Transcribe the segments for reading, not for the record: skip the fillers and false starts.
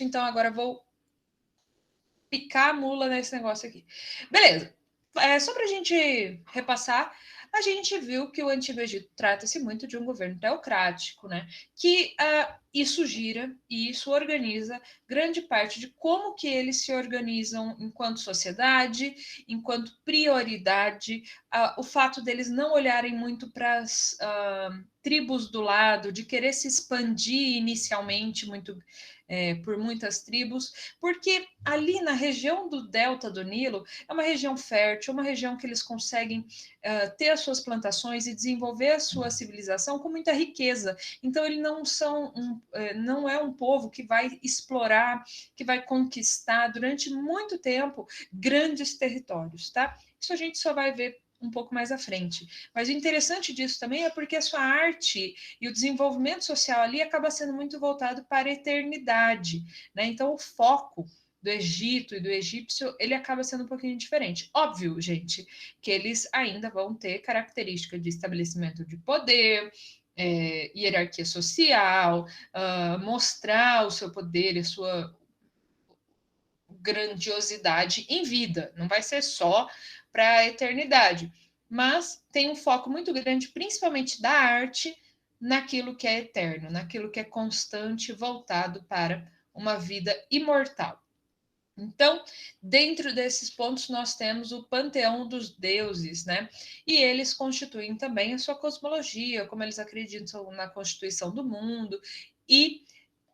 então agora vou picar a mula nesse negócio aqui. Beleza. Só para a gente repassar, a gente viu que o Antigo Egito trata-se muito de um governo teocrático, né? Que isso gira e isso organiza grande parte de como que eles se organizam enquanto sociedade, enquanto prioridade, o fato deles não olharem muito para as tribos do lado, de querer se expandir inicialmente muito por muitas tribos, porque ali na região do delta do Nilo é uma região fértil, uma região que eles conseguem ter as suas plantações e desenvolver a sua civilização com muita riqueza. Então, eles não é um povo que vai explorar, que vai conquistar durante muito tempo grandes territórios, tá? Isso a gente só vai ver um pouco mais à frente. Mas o interessante disso também é porque a sua arte e o desenvolvimento social ali acaba sendo muito voltado para a eternidade, né? Então, o foco do Egito e do egípcio, ele acaba sendo um pouquinho diferente. Óbvio, gente, que eles ainda vão ter característica de estabelecimento de poder, hierarquia social, mostrar o seu poder e a sua grandiosidade em vida. Não vai ser só para a eternidade, mas tem um foco muito grande, principalmente da arte, naquilo que é eterno, naquilo que é constante, voltado para uma vida imortal. Então, dentro desses pontos, nós temos o panteão dos deuses, né? E eles constituem também a sua cosmologia, como eles acreditam na constituição do mundo. E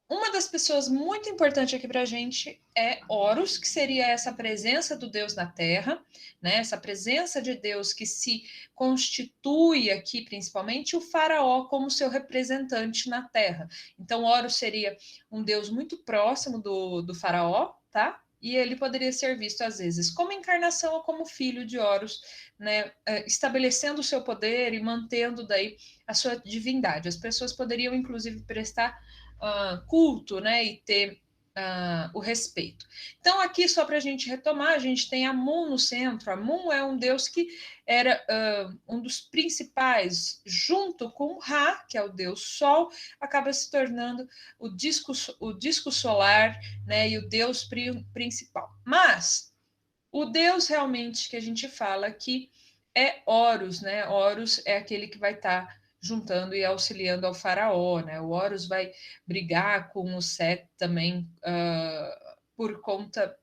uma das pessoas muito importantes aqui para a gente é Horus, que seria essa presença do Deus na Terra, né? Essa presença de Deus que se constitui aqui, principalmente, o faraó como seu representante na Terra. Então, Horus seria um Deus muito próximo do faraó, tá? E ele poderia ser visto, às vezes, como encarnação ou como filho de Horus, né? Estabelecendo o seu poder e mantendo daí a sua divindade. As pessoas poderiam, inclusive, prestar culto, né, e ter o respeito. Então, aqui, só para a gente retomar, a gente tem Amun no centro. Amun é um deus que era um dos principais, junto com Ra, que é o deus Sol, acaba se tornando o disco solar, né, e o deus principal. Mas o deus realmente que a gente fala aqui é Horus, né? Horus é aquele que vai estar juntando e auxiliando ao faraó, né? O Horus vai brigar com o Set também por conta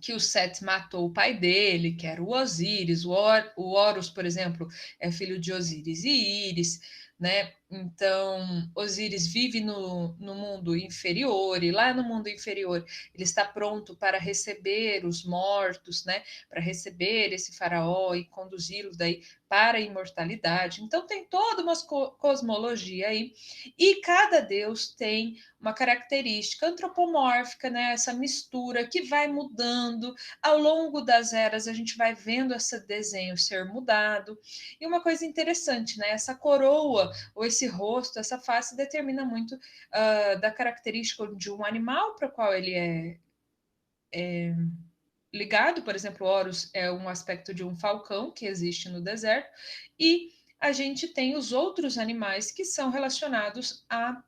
que o Set matou o pai dele, que era o Osíris. O Horus, por exemplo, é filho de Osíris e Íris, né? Então, Osíris vive no mundo inferior, e lá no mundo inferior ele está pronto para receber os mortos, né? Para receber esse faraó e conduzi-los daí para a imortalidade. Então, tem toda uma cosmologia aí, e cada deus tem uma característica antropomórfica, né? Essa mistura que vai mudando ao longo das eras, a gente vai vendo esse desenho ser mudado. E uma coisa interessante, né? Essa coroa ou esse rosto, essa face determina muito da característica de um animal para o qual ele é ligado. Por exemplo, Horus é um aspecto de um falcão que existe no deserto, e a gente tem os outros animais que são relacionados a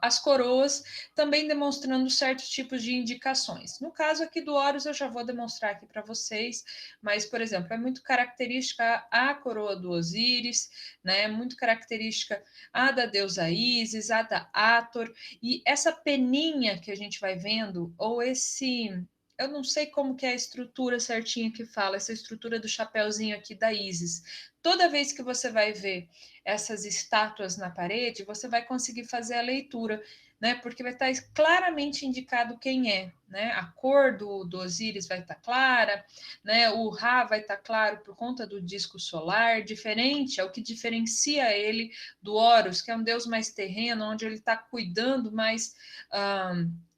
as coroas, também demonstrando certos tipos de indicações. No caso aqui do Horus, eu já vou demonstrar aqui para vocês, mas, por exemplo, é muito característica a coroa do Osíris, né? Muito característica a da deusa Ísis, a da Hathor, e essa peninha que a gente vai vendo, ou esse... Eu não sei como que é a estrutura certinha que fala, essa estrutura do chapéuzinho aqui da Ísis. Toda vez que você vai ver essas estátuas na parede, você vai conseguir fazer a leitura, né? Porque vai estar claramente indicado quem é, né? A cor do Osíris vai estar clara, né? O Ra vai estar claro por conta do disco solar, diferente, é o que diferencia ele do Horus, que é um deus mais terreno, onde ele está cuidando mais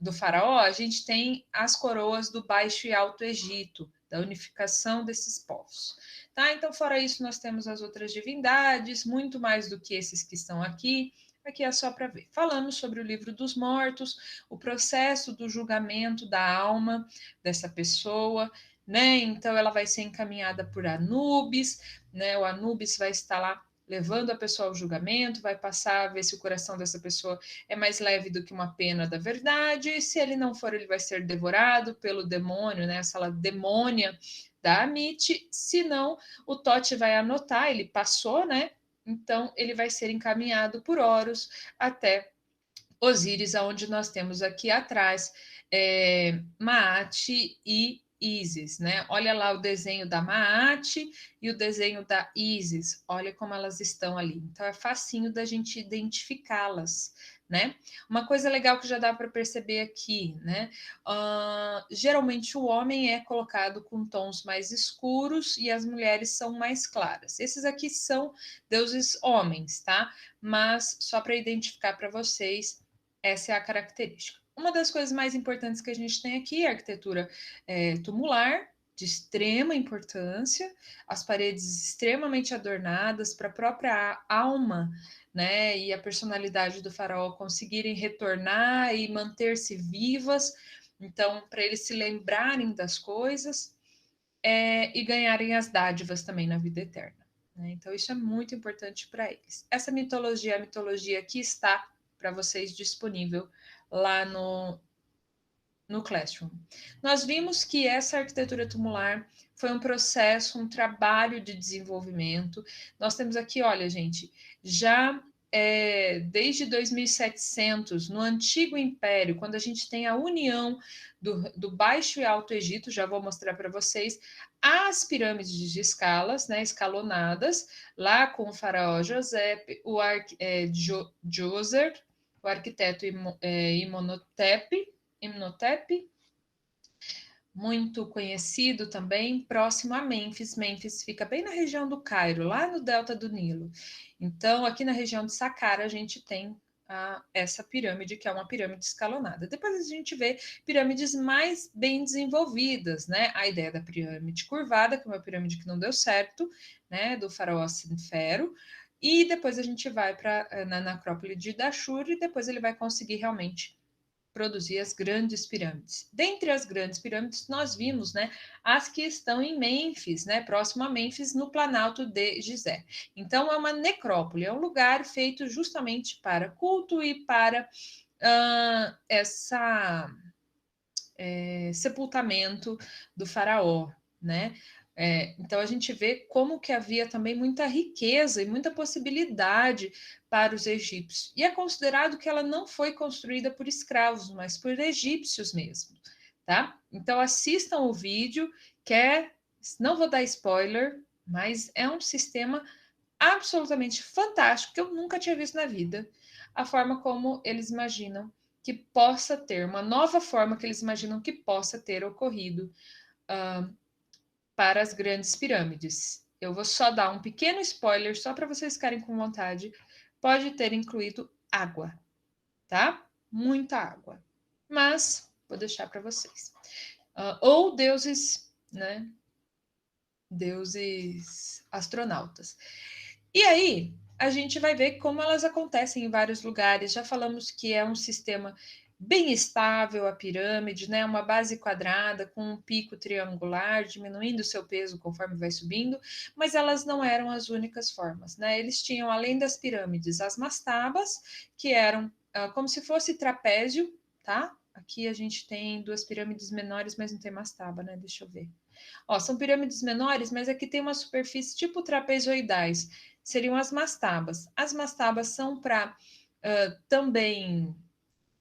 do faraó. A gente tem as coroas do Baixo e Alto Egito, da unificação desses povos. Tá? Então, fora isso, nós temos as outras divindades, muito mais do que esses que estão aqui. Aqui é só para ver. Falamos sobre o livro dos mortos, o processo do julgamento da alma dessa pessoa, né? Então, ela vai ser encaminhada por Anubis, né? O Anubis vai estar lá levando a pessoa ao julgamento, vai passar a ver se o coração dessa pessoa é mais leve do que uma pena da verdade, e se ele não for, ele vai ser devorado pelo demônio, né? Essa demônia da Amit, se não, o Tote vai anotar, ele passou, né? Então, ele vai ser encaminhado por Horus até Osíris, aonde nós temos aqui atrás Maat e Ísis, né? Olha lá o desenho da Maat e o desenho da Ísis, olha como elas estão ali. Então é facinho da gente identificá-las, né? Uma coisa legal que já dá para perceber aqui, né? Geralmente o homem é colocado com tons mais escuros e as mulheres são mais claras. Esses aqui são deuses homens, tá? Mas só para identificar para vocês, essa é a característica. Uma das coisas mais importantes que a gente tem aqui é a arquitetura tumular, de extrema importância, as paredes extremamente adornadas para a própria alma, né, e a personalidade do faraó conseguirem retornar e manter-se vivas, então, para eles se lembrarem das coisas e ganharem as dádivas também na vida eterna. Né? Então, isso é muito importante para eles. Essa mitologia é a mitologia que está para vocês disponível lá no Classroom. Nós vimos que essa arquitetura tumular foi um processo, um trabalho de desenvolvimento. Nós temos aqui, olha, gente, já desde 2700, no Antigo Império, quando a gente tem a união do Baixo e Alto Egito, já vou mostrar para vocês, as pirâmides de escalas, né, escalonadas, lá com o faraó José, Djoser, o arquiteto Imhotep, muito conhecido também, próximo a Mênfis. Mênfis fica bem na região do Cairo, lá no delta do Nilo. Então, aqui na região de Saqqara, a gente tem essa pirâmide, que é uma pirâmide escalonada. Depois a gente vê pirâmides mais bem desenvolvidas, né? A ideia da pirâmide curvada, que é uma pirâmide que não deu certo, né? Do faraó Sinfero. E depois a gente vai para na Acrópole de Dashur e depois ele vai conseguir realmente produzir as grandes pirâmides. Dentre as grandes pirâmides, nós vimos, né, as que estão em Mênfis, né, próximo a Mênfis, no Planalto de Gizé. Então, é uma necrópole, é um lugar feito justamente para culto e para sepultamento do faraó, né? Então a gente vê como que havia também muita riqueza e muita possibilidade para os egípcios. E é considerado que ela não foi construída por escravos, mas por egípcios mesmo, tá? Então assistam o vídeo, não vou dar spoiler, mas é um sistema absolutamente fantástico que eu nunca tinha visto na vida. A forma como eles imaginam que possa ter, uma nova forma que eles imaginam que possa ter ocorrido para as grandes pirâmides. Eu vou só dar um pequeno spoiler, só para vocês ficarem com vontade. Pode ter incluído água, tá? Muita água. Mas vou deixar para vocês. Ou deuses, né? Deuses astronautas. E aí, a gente vai ver como elas acontecem em vários lugares. Já falamos que é um sistema bem estável, a pirâmide, né? Uma base quadrada com um pico triangular, diminuindo o seu peso conforme vai subindo, mas elas não eram as únicas formas, né? Eles tinham, além das pirâmides, as mastabas, que eram como se fosse trapézio, tá? Aqui a gente tem duas pirâmides menores, mas não tem mastaba, né? Deixa eu ver. Ó, são pirâmides menores, mas aqui tem uma superfície tipo trapezoidais, seriam as mastabas. As mastabas são para também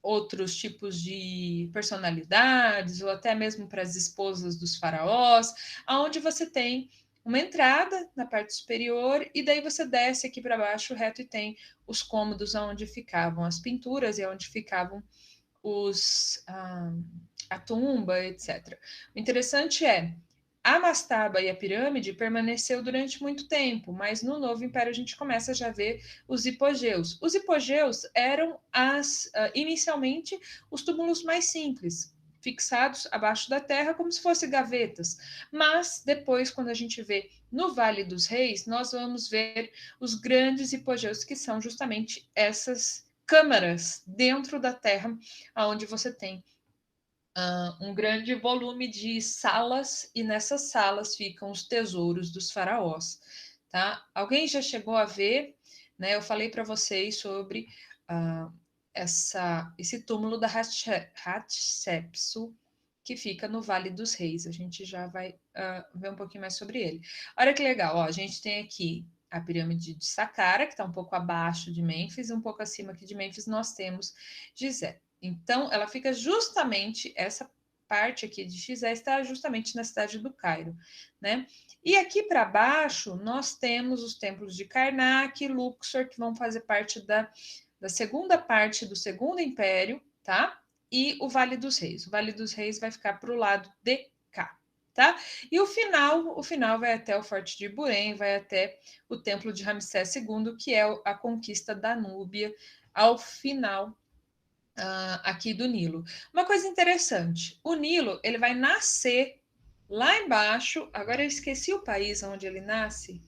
outros tipos de personalidades, ou até mesmo para as esposas dos faraós, aonde você tem uma entrada na parte superior e daí você desce aqui para baixo reto e tem os cômodos onde ficavam as pinturas e onde ficavam a tumba, etc. O interessante é a mastaba e a pirâmide permaneceu durante muito tempo, mas no novo império a gente começa a já ver os hipogeus. Os hipogeus eram inicialmente os túmulos mais simples, fixados abaixo da terra como se fossem gavetas. Mas depois, quando a gente vê no Vale dos Reis, nós vamos ver os grandes hipogeus, que são justamente essas câmaras dentro da terra, onde você tem um grande volume de salas, e nessas salas ficam os tesouros dos faraós. tá? Alguém já chegou a ver, né? Eu falei para vocês sobre esse túmulo da Hatshepsut, que fica no Vale dos Reis. A gente já vai ver um pouquinho mais sobre ele. Olha que legal, ó, a gente tem aqui a pirâmide de Saqqara, que está um pouco abaixo de Mênfis, e um pouco acima aqui de Mênfis nós temos Gizé. Então, ela fica justamente, essa parte aqui de Gizé está justamente na cidade do Cairo, né? E aqui para baixo nós temos os templos de Karnak e Luxor, que vão fazer parte da segunda parte do Segundo Império, tá? E o Vale dos Reis. O Vale dos Reis vai ficar para o lado de cá, tá? E o final vai até o Forte de Iburém, vai até o Templo de Ramsés II, que é a conquista da Núbia ao final aqui do Nilo. Uma coisa interessante, o Nilo ele vai nascer lá embaixo. Agora eu esqueci o país onde ele nasce.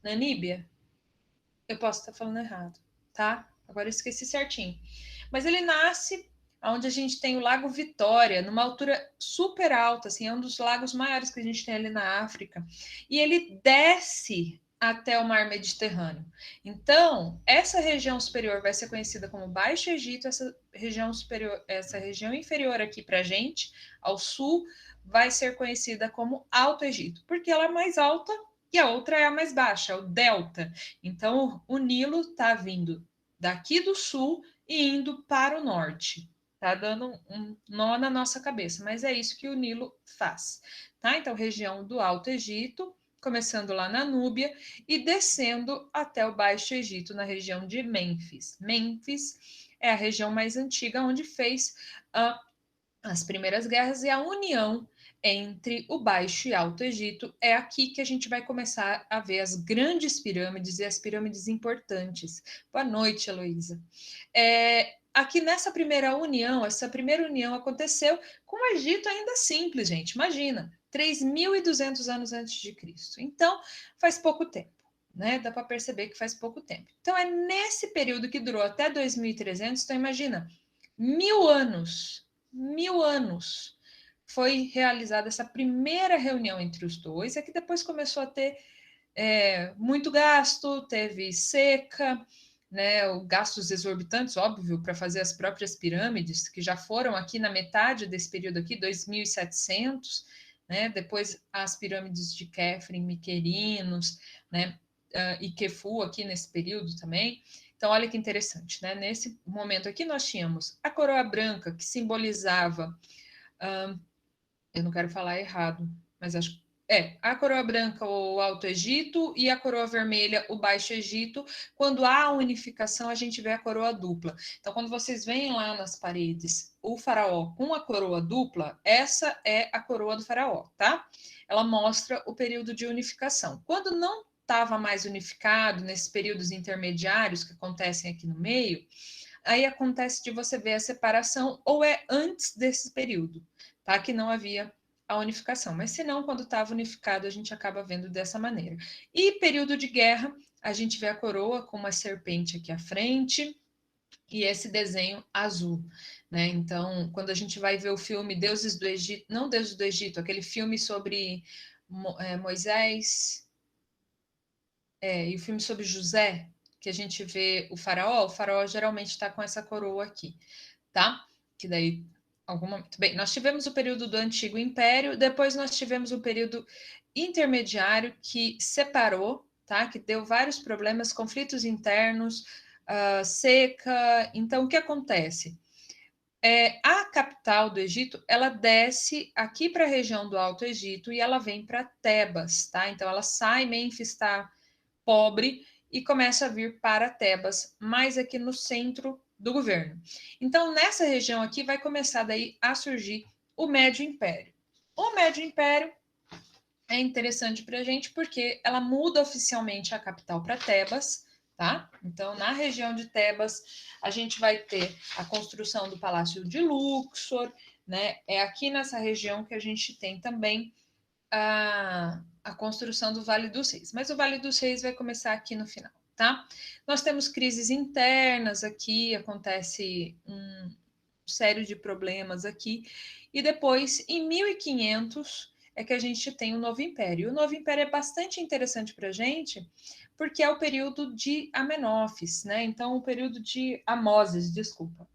Namíbia? Eu posso estar falando errado, tá? Agora eu esqueci certinho. Mas ele nasce onde a gente tem o Lago Vitória, numa altura super alta, assim, é um dos lagos maiores que a gente tem ali na África. E ele desce até o Mar Mediterrâneo. Então, essa região superior vai ser conhecida como Baixo Egito, essa região superior, essa região inferior aqui para a gente, ao sul, vai ser conhecida como Alto Egito, porque ela é mais alta e a outra é a mais baixa, o delta. Então, o Nilo está vindo daqui do sul e indo para o norte. Tá dando um nó na nossa cabeça, mas é isso que o Nilo faz, tá? Então, região do Alto Egito, começando lá na Núbia e descendo até o Baixo Egito, na região de Mênfis. Mênfis é a região mais antiga, onde fez as primeiras guerras e a união entre o Baixo e Alto Egito. É aqui que a gente vai começar a ver as grandes pirâmides e as pirâmides importantes. Boa noite, Heloísa. Aqui nessa primeira união, essa primeira união aconteceu com o Egito ainda simples, gente. Imagina, 3.200 anos antes de Cristo. Então, faz pouco tempo. Né? Dá para perceber que faz pouco tempo. Então, é nesse período que durou até 2.300. Então, imagina, 1.000 anos foi realizada essa primeira reunião entre os dois, é que depois começou a ter muito gasto, teve seca, né, gastos exorbitantes, óbvio, para fazer as próprias pirâmides, que já foram aqui na metade desse período aqui, 2.700, né, depois as pirâmides de Khafre, Miquerinos, né, e Khefu aqui nesse período também. Então, olha que interessante, né? Nesse momento aqui nós tínhamos a coroa branca, que simbolizava, eu não quero falar errado, mas acho a coroa branca, o Alto Egito, e a coroa vermelha, o Baixo Egito. Quando há unificação, a gente vê a coroa dupla. Então, quando vocês veem lá nas paredes o faraó com a coroa dupla, essa é a coroa do faraó, tá? Ela mostra o período de unificação. Quando não estava mais unificado, nesses períodos intermediários que acontecem aqui no meio, aí acontece de você ver a separação, ou é antes desse período, tá? Que não havia a unificação. Mas se não, quando estava unificado, a gente acaba vendo dessa maneira. E período de guerra, a gente vê a coroa com uma serpente aqui à frente e esse desenho azul, né? Então, quando a gente vai ver o filme Deuses do Egito, não Deuses do Egito, aquele filme sobre Moisés, e o filme sobre José, que a gente vê o faraó geralmente está com essa coroa aqui, tá? Que daí, algum momento. Bem, nós tivemos o período do Antigo Império, depois nós tivemos o período intermediário que separou, tá? Que deu vários problemas, conflitos internos, seca. Então, o que acontece? A capital do Egito, ela desce aqui para a região do Alto Egito e ela vem para Tebas, tá? Então, ela sai, Mênfis está pobre e começa a vir para Tebas, mais aqui no centro do governo. Então, nessa região aqui vai começar daí a surgir o Médio Império. O Médio Império é interessante para a gente porque ela muda oficialmente a capital para Tebas, tá? Então, na região de Tebas, a gente vai ter a construção do Palácio de Luxor, né? É aqui nessa região que a gente tem também a construção do Vale dos Reis. Mas o Vale dos Reis vai começar aqui no final, tá? Nós temos crises internas aqui, acontece série de problemas aqui, e depois, em 1500, é que a gente tem o Novo Império. O Novo Império é bastante interessante para a gente, porque é o período de Amenófis, né? Então, o período de Amoses, desculpa.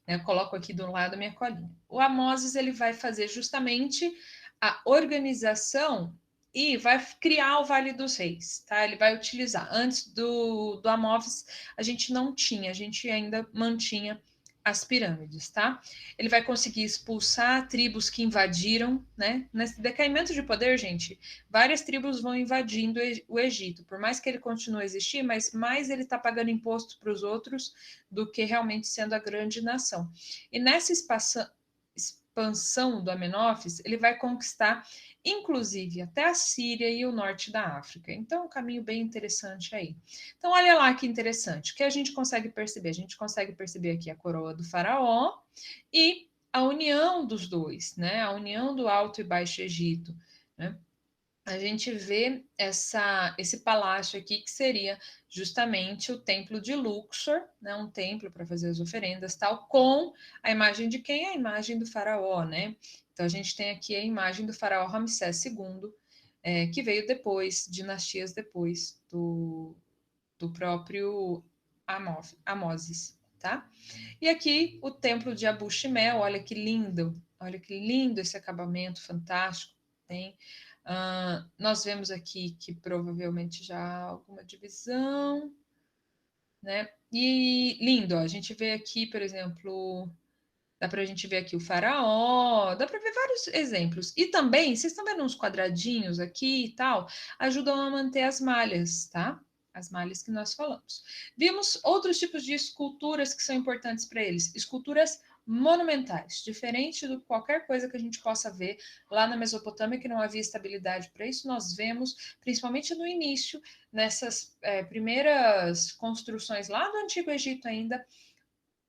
Eu coloco aqui do lado a minha colinha. O Amoses ele vai fazer justamente a organização e vai criar o Vale dos Reis, tá? Ele vai utilizar. Antes do Amoses, a gente não tinha, a gente ainda mantinha as pirâmides, tá? Ele vai conseguir expulsar tribos que invadiram, né? Nesse decaimento de poder, gente, várias tribos vão invadindo o Egito. Por mais que ele continue a existir, mas mais ele está pagando imposto para os outros do que realmente sendo a grande nação. E nessa expansão do Amenófis, ele vai conquistar, inclusive, até a Síria e o norte da África. Então, um caminho bem interessante aí. Então, olha lá que interessante. O que a gente consegue perceber? A gente consegue perceber aqui a coroa do faraó e a união dos dois, né? A união do Alto e Baixo Egito, né? A gente vê esse palácio aqui, que seria justamente o templo de Luxor, né? Um templo para fazer as oferendas, tal, com a imagem de quem? A imagem do faraó, né? Então a gente tem aqui a imagem do faraó Ramsés II, que veio depois, dinastias depois do próprio Amoses, tá? E aqui o templo de Abu Simbel, olha que lindo esse acabamento fantástico, tem. Nós vemos aqui que provavelmente já há alguma divisão, né? E lindo, ó, a gente vê aqui, por exemplo, dá para a gente ver aqui o faraó, dá para ver vários exemplos. E também, vocês estão vendo uns quadradinhos aqui e tal, ajudam a manter as malhas, tá? As malhas que nós falamos. Vimos outros tipos de esculturas que são importantes para eles. Esculturas monumentais, diferente de qualquer coisa que a gente possa ver lá na Mesopotâmia, que não havia estabilidade para isso, nós vemos, principalmente no início, nessas primeiras construções lá do Antigo Egito ainda,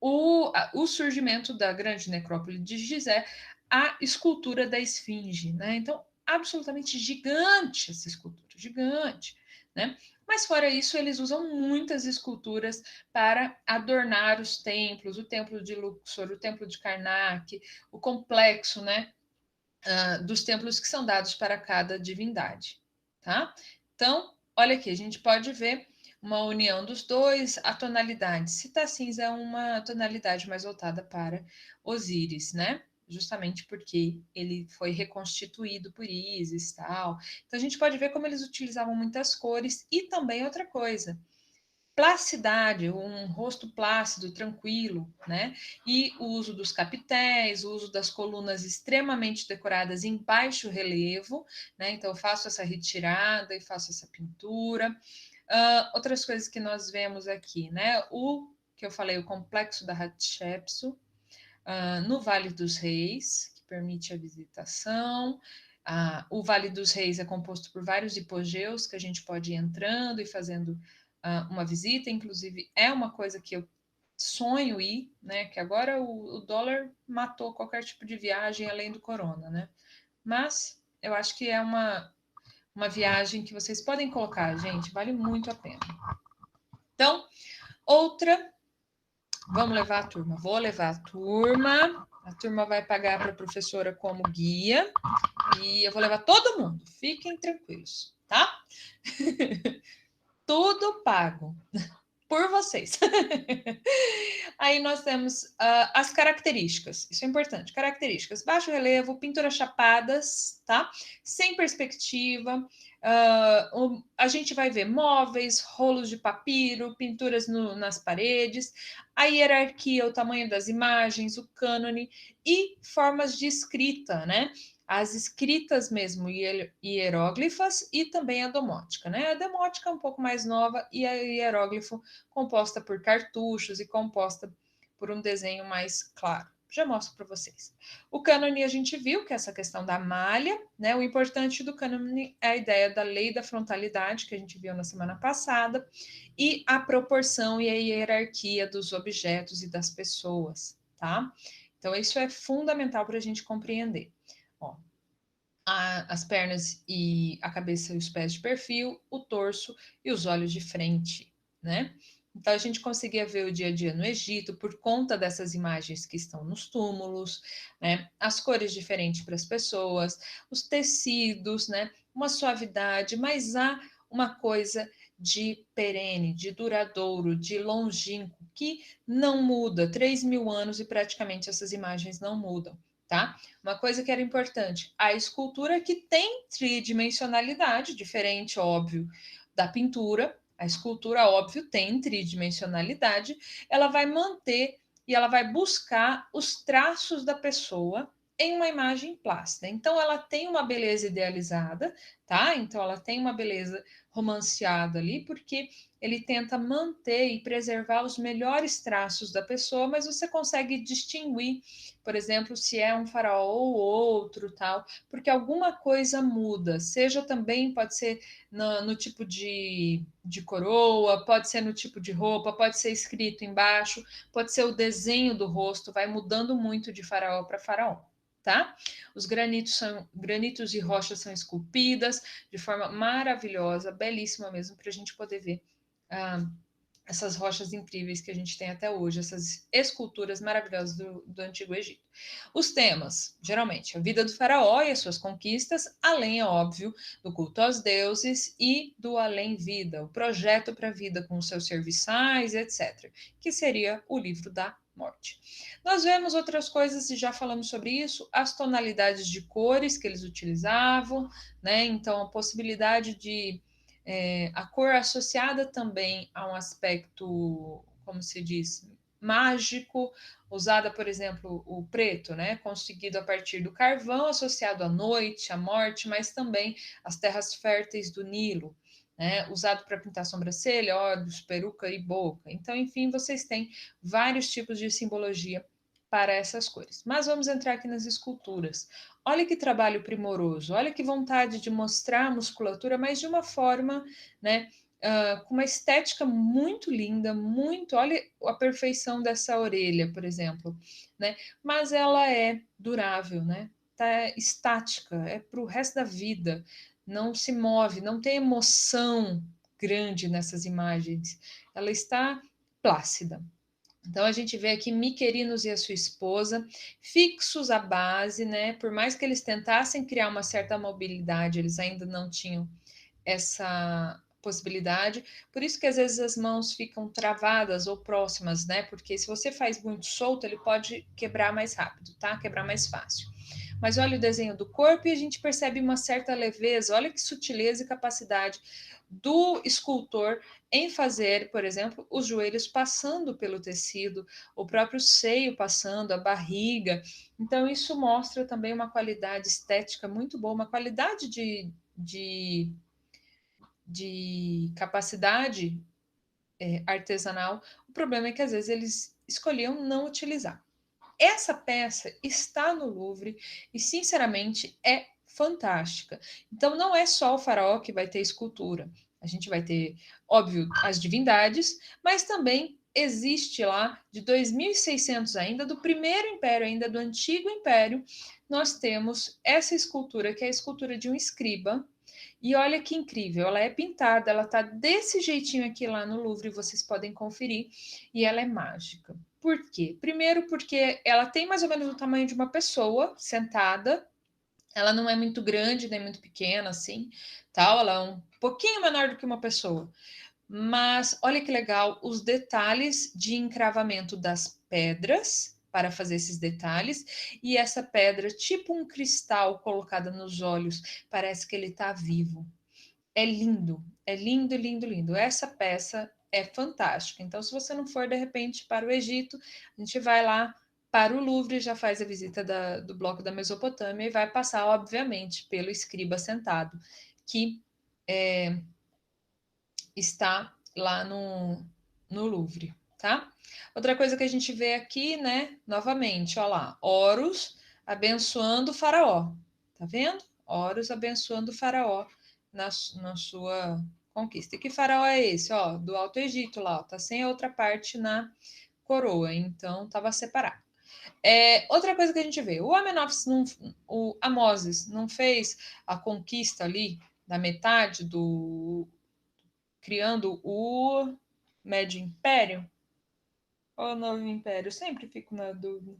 o surgimento da grande necrópole de Gizé, a escultura da esfinge, né? Então, absolutamente gigante essa escultura, gigante, né? Mas fora isso, eles usam muitas esculturas para adornar os templos, o templo de Luxor, o templo de Karnak, o complexo, né? Dos templos que são dados para cada divindade, tá? Então, olha aqui, a gente pode ver uma união dos dois, a tonalidade. Se tá cinza, é uma tonalidade mais voltada para Osíris, né? Justamente porque ele foi reconstituído por Ísis e tal. Então, a gente pode ver como eles utilizavam muitas cores e também outra coisa. Placidade, um rosto plácido, tranquilo, né? E o uso dos capitéis, o uso das colunas extremamente decoradas em baixo relevo, né? Então, eu faço essa retirada e faço essa pintura. Outras coisas que nós vemos aqui, né? O que eu falei, o complexo da Hatshepsut, no Vale dos Reis, que permite a visitação. O Vale dos Reis é composto por vários hipogeus que a gente pode ir entrando e fazendo uma visita. Inclusive, é uma coisa que eu sonho ir, né? Que agora o dólar matou qualquer tipo de viagem além do corona, né? Mas eu acho que é uma viagem que vocês podem colocar, gente, vale muito a pena. Então, outra, vamos levar a turma. Vou levar a turma. A turma vai pagar para a professora como guia. E eu vou levar todo mundo. Fiquem tranquilos, tá? Tudo pago por vocês. Aí nós temos as características, isso é importante. Características: baixo relevo, pinturas chapadas, tá? Sem perspectiva. A gente vai ver móveis, rolos de papiro, pinturas nas paredes, a hierarquia, o tamanho das imagens, o cânone e formas de escrita, né? As escritas mesmo, hieróglifas e também a domótica, né? A demótica é um pouco mais nova e a hieróglifo composta por cartuchos e composta por um desenho mais claro. Já mostro para vocês. O cânone a gente viu que é essa questão da malha, né? O importante do cânone é a ideia da lei da frontalidade, que a gente viu na semana passada, e a proporção e a hierarquia dos objetos e das pessoas, tá? Então, isso é fundamental para a gente compreender. Ó, as pernas e a cabeça e os pés de perfil, o torso e os olhos de frente, né? Então a gente conseguia ver o dia a dia no Egito por conta dessas imagens que estão nos túmulos, né? As cores diferentes para as pessoas, os tecidos, né? Uma suavidade, mas há uma coisa de perene, de duradouro, de longínquo, que não muda. 3.000 anos e praticamente essas imagens não mudam, tá? Uma coisa que era importante, a escultura que tem tridimensionalidade, diferente, óbvio, da pintura. A escultura, óbvio, tem tridimensionalidade, ela vai manter e ela vai buscar os traços da pessoa em uma imagem plástica. Então, ela tem uma beleza idealizada, tá? Então, ela tem uma beleza romanceada ali, porque ele tenta manter e preservar os melhores traços da pessoa, mas você consegue distinguir, por exemplo, se é um faraó ou outro, tal, porque alguma coisa muda, seja também, pode ser no tipo de coroa, pode ser no tipo de roupa, pode ser escrito embaixo, pode ser o desenho do rosto, vai mudando muito de faraó para faraó. Tá? Os granitos e rochas são esculpidas de forma maravilhosa, belíssima mesmo, para a gente poder ver ah, essas rochas incríveis que a gente tem até hoje, essas esculturas maravilhosas do Antigo Egito. Os temas, geralmente, a vida do faraó e as suas conquistas, além, é óbvio, do culto aos deuses e do além-vida, o projeto para a vida com os seus serviçais, etc., que seria o livro da morte. Nós vemos outras coisas e já falamos sobre isso, as tonalidades de cores que eles utilizavam, né? Então, a possibilidade de a cor associada também a um aspecto, como se diz, mágico, usada, por exemplo, o preto, né, conseguido a partir do carvão, associado à noite, à morte, mas também às terras férteis do Nilo, né, usado para pintar sobrancelha, olhos, peruca e boca. Então, enfim, vocês têm vários tipos de simbologia para essas cores. Mas vamos entrar aqui nas esculturas. Olha que trabalho primoroso, olha que vontade de mostrar a musculatura, mas de uma forma, né, com uma estética muito linda, muito, olha a perfeição dessa orelha, por exemplo, né? Mas ela é durável, né? Tá estática, é para o resto da vida, não se move, não tem emoção grande nessas imagens, ela está plácida. Então a gente vê aqui Miquerinos e a sua esposa fixos à base, né? Por mais que eles tentassem criar uma certa mobilidade, eles ainda não tinham essa possibilidade. Por isso que às vezes as mãos ficam travadas ou próximas, né? Porque se você faz muito solto, ele pode quebrar mais rápido, tá? Quebrar mais fácil. Mas olha o desenho do corpo e a gente percebe uma certa leveza, olha que sutileza e capacidade do escultor em fazer, por exemplo, os joelhos passando pelo tecido, o próprio seio passando, a barriga. Então, isso mostra também uma qualidade estética muito boa, uma qualidade de capacidade artesanal. O problema é que às vezes eles escolhiam não utilizar. Essa peça está no Louvre e, sinceramente, é fantástica. Então, não é só o faraó que vai ter escultura. A gente vai ter, óbvio, as divindades, mas também existe lá, de 2600 ainda, do primeiro império, ainda do antigo império, nós temos essa escultura, que é a escultura de um escriba. E olha que incrível, ela é pintada, ela tá desse jeitinho aqui lá no Louvre, vocês podem conferir, e ela é mágica. Por quê? Primeiro, porque ela tem mais ou menos o tamanho de uma pessoa sentada. Ela não é muito grande nem muito pequena, assim, tal. Ela é um pouquinho menor do que uma pessoa. Mas olha que legal os detalhes de encravamento das pedras para fazer esses detalhes e essa pedra, tipo um cristal colocada nos olhos, parece que ele está vivo. É lindo, lindo, lindo. Essa peça é fantástica. Então, se você não for de repente para o Egito, a gente vai lá para o Louvre, já faz a visita do bloco da Mesopotâmia e vai passar, obviamente, pelo escriba sentado, que está lá no Louvre, tá? Outra coisa que a gente vê aqui, né? Novamente, ó lá, Horus abençoando o faraó, tá vendo? Horus abençoando o faraó na sua conquista. E que faraó é esse? Ó, do Alto Egito lá, ó, tá sem a outra parte na coroa, então estava separado. Outra coisa que a gente vê, o Amenófis, o Amoses não fez a conquista ali da metade do criando o Médio Império ou Novo Império? Eu sempre fico na dúvida.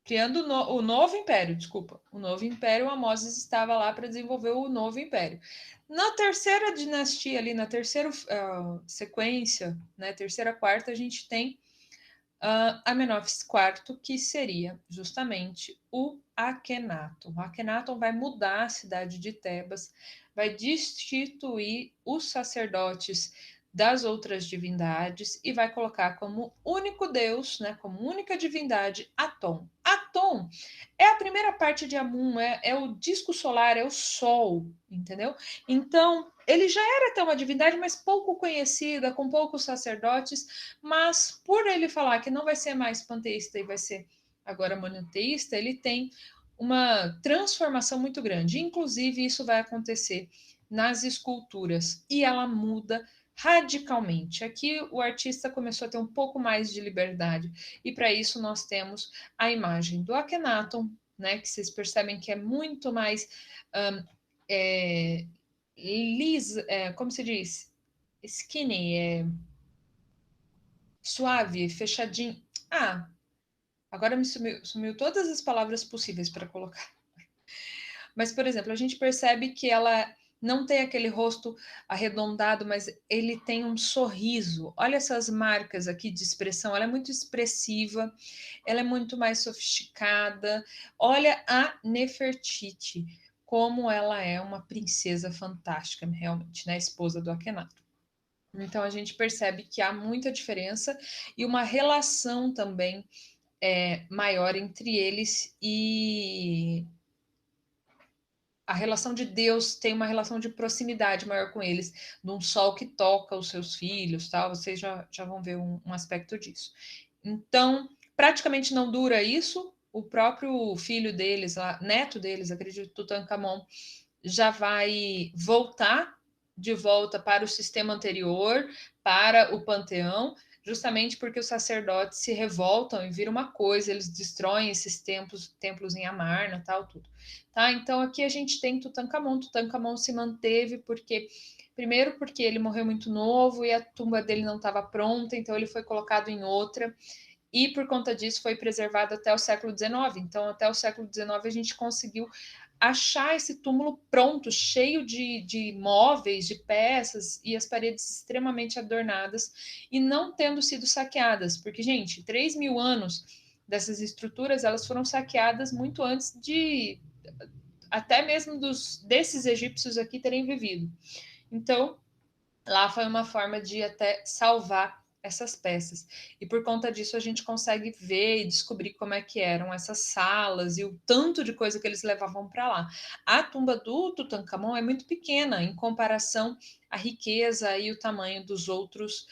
Criando o Novo Império, desculpa. O Novo Império, Amoses estava lá para desenvolver o Novo Império. Na terceira dinastia, ali, na terceira sequência, né, terceira, quarta, a gente tem Amenófis IV, que seria justamente o Akhenaton. O Akhenaton vai mudar a cidade de Tebas, vai destituir os sacerdotes das outras divindades e vai colocar como único deus, né, como única divindade, Atom. Atom é a primeira parte de Amun, é o disco solar, é o Sol, entendeu? Então, ele já era até uma divindade, mas pouco conhecida, com poucos sacerdotes, mas por ele falar que não vai ser mais panteísta e vai ser agora monoteísta, ele tem uma transformação muito grande. Inclusive, isso vai acontecer nas esculturas e ela muda radicalmente. Aqui o artista começou a ter um pouco mais de liberdade e para isso nós temos a imagem do Akhenaton, né, que vocês percebem que é muito mais lisa, como se diz? Skinny, suave, fechadinho. Ah, agora me sumiu todas as palavras possíveis para colocar. Mas, por exemplo, a gente percebe que ela não tem aquele rosto arredondado, mas ele tem um sorriso. Olha essas marcas aqui de expressão, ela é muito expressiva, ela é muito mais sofisticada. Olha a Nefertiti, como ela é uma princesa fantástica, realmente, né? Esposa do Akhenaton. Então a gente percebe que há muita diferença e uma relação também maior entre eles e a relação de Deus tem uma relação de proximidade maior com eles, num sol que toca os seus filhos, tal. Vocês já vão ver um aspecto disso. Então, praticamente não dura isso. O próprio filho deles, neto deles, acredito, Tutankhamon, já vai voltar de volta para o sistema anterior, para o panteão, justamente porque os sacerdotes se revoltam e viram uma coisa, eles destroem esses templos em Amarna, tal, tudo. Tá? Então aqui a gente tem Tutankhamon. Tutankhamon se manteve primeiro porque ele morreu muito novo e a tumba dele não estava pronta, então ele foi colocado em outra e por conta disso foi preservado até o século XIX. Então, até o século XIX a gente conseguiu achar esse túmulo pronto, cheio de móveis, de peças e as paredes extremamente adornadas e não tendo sido saqueadas, porque, gente, 3.000 anos dessas estruturas elas foram saqueadas muito antes de até mesmo desses egípcios aqui terem vivido. Então, lá foi uma forma de até salvar essas peças. E por conta disso a gente consegue ver e descobrir como é que eram essas salas e o tanto de coisa que eles levavam para lá. A tumba do Tutankhamon é muito pequena em comparação à riqueza e o tamanho dos outros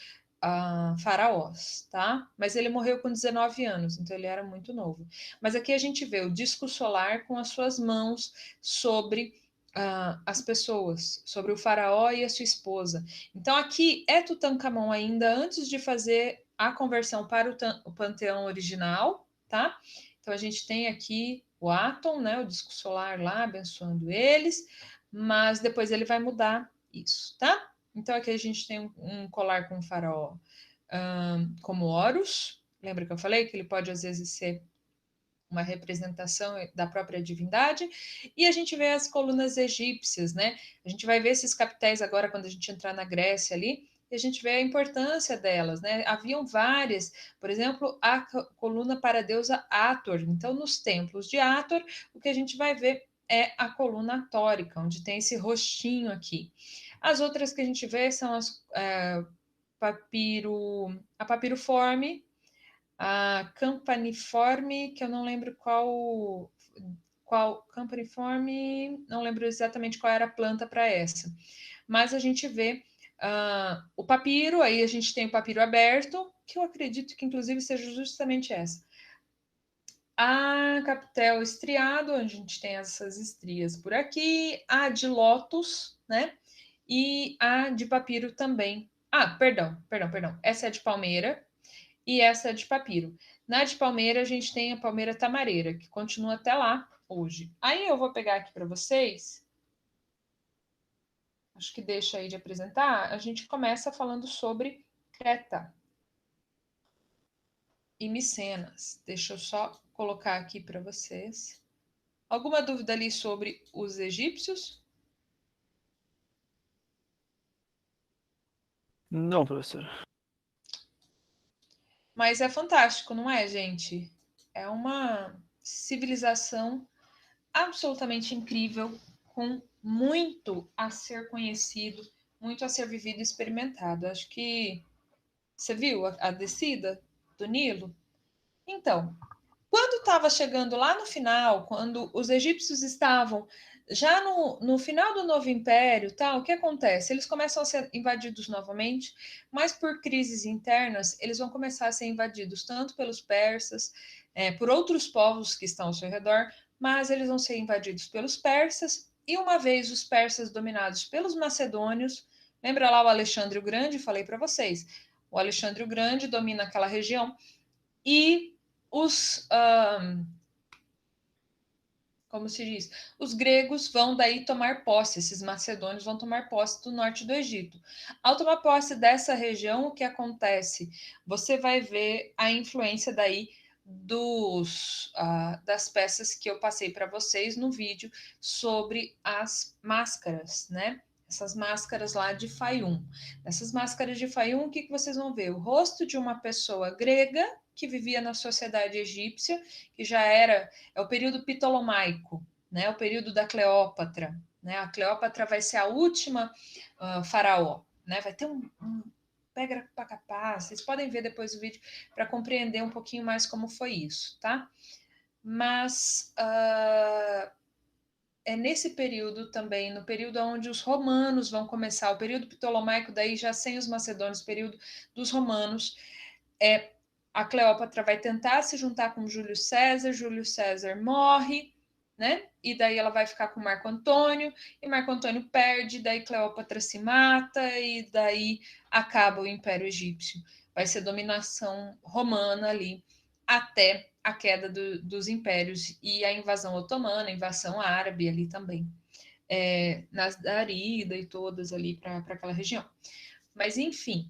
faraós, tá? Mas ele morreu com 19 anos, então ele era muito novo. Mas aqui a gente vê o disco solar com as suas mãos sobre as pessoas, sobre o faraó e a sua esposa. Então aqui é Tutankhamon ainda antes de fazer a conversão para o panteão original, tá? Então a gente tem aqui o Atom, né, o disco solar lá abençoando eles, mas depois ele vai mudar isso, tá? Então aqui a gente tem um colar com o faraó como Horus. Lembra que eu falei que ele pode às vezes ser uma representação da própria divindade, e a gente vê as colunas egípcias, né? A gente vai ver esses capitéis agora quando a gente entrar na Grécia ali, e a gente vê a importância delas, né? Haviam várias, por exemplo, a coluna para a deusa Hathor. Então, nos templos de Hathor, o que a gente vai ver é a coluna tórica, onde tem esse rostinho aqui. As outras que a gente vê são a papiriforme, a campaniforme, que eu não lembro qual campaniforme, não lembro exatamente qual era a planta para essa. Mas a gente vê o papiro, aí a gente tem o papiro aberto, que eu acredito que inclusive seja justamente essa. A capitel estriado, a gente tem essas estrias por aqui, a de lótus, né? E a de papiro também. Perdão. Essa é de palmeira, e essa é de papiro. Na de palmeira, a gente tem a palmeira tamareira, que continua até lá hoje. Aí eu vou pegar aqui para vocês acho que deixa aí de apresentar, a gente começa falando sobre Creta e Micenas. Deixa eu só colocar aqui para vocês. Alguma dúvida ali sobre os egípcios? Não, professor. Mas é fantástico, não é, gente? É uma civilização absolutamente incrível, com muito a ser conhecido, muito a ser vivido e experimentado. Acho que você viu a descida do Nilo? Então, quando estava chegando lá no final, quando os egípcios estavam já no final do Novo Império, tal, o que acontece? Eles começam a ser invadidos novamente, mas por crises internas, eles vão começar a ser invadidos tanto pelos persas, por outros povos que estão ao seu redor, mas eles vão ser invadidos pelos persas, e uma vez os persas dominados pelos macedônios, lembra lá o Alexandre o Grande? Falei para vocês. O Alexandre o Grande domina aquela região e os como se diz, os gregos vão daí tomar posse, esses macedônios vão tomar posse do norte do Egito. Ao tomar posse dessa região, o que acontece? Você vai ver a influência daí das peças que eu passei para vocês no vídeo sobre as máscaras, né? Essas máscaras lá de Fayum. Nessas máscaras de Fayum, o que vocês vão ver? O rosto de uma pessoa grega que vivia na sociedade egípcia, que já é o período ptolomaico, né? O período da Cleópatra, né? A Cleópatra vai ser a última faraó, né? Vai ter um pega para capaz. Vocês podem ver depois o vídeo para compreender um pouquinho mais como foi isso, tá? Mas é nesse período também, no período onde os romanos vão começar, o período ptolomaico, daí já sem os macedônios, período dos romanos, a Cleópatra vai tentar se juntar com Júlio César morre, né? E daí ela vai ficar com Marco Antônio, e Marco Antônio perde, daí Cleópatra se mata, e daí acaba o Império Egípcio. Vai ser dominação romana ali, até a queda dos impérios e a invasão otomana, a invasão árabe ali também, nas Darida e todas ali para aquela região. Mas, enfim,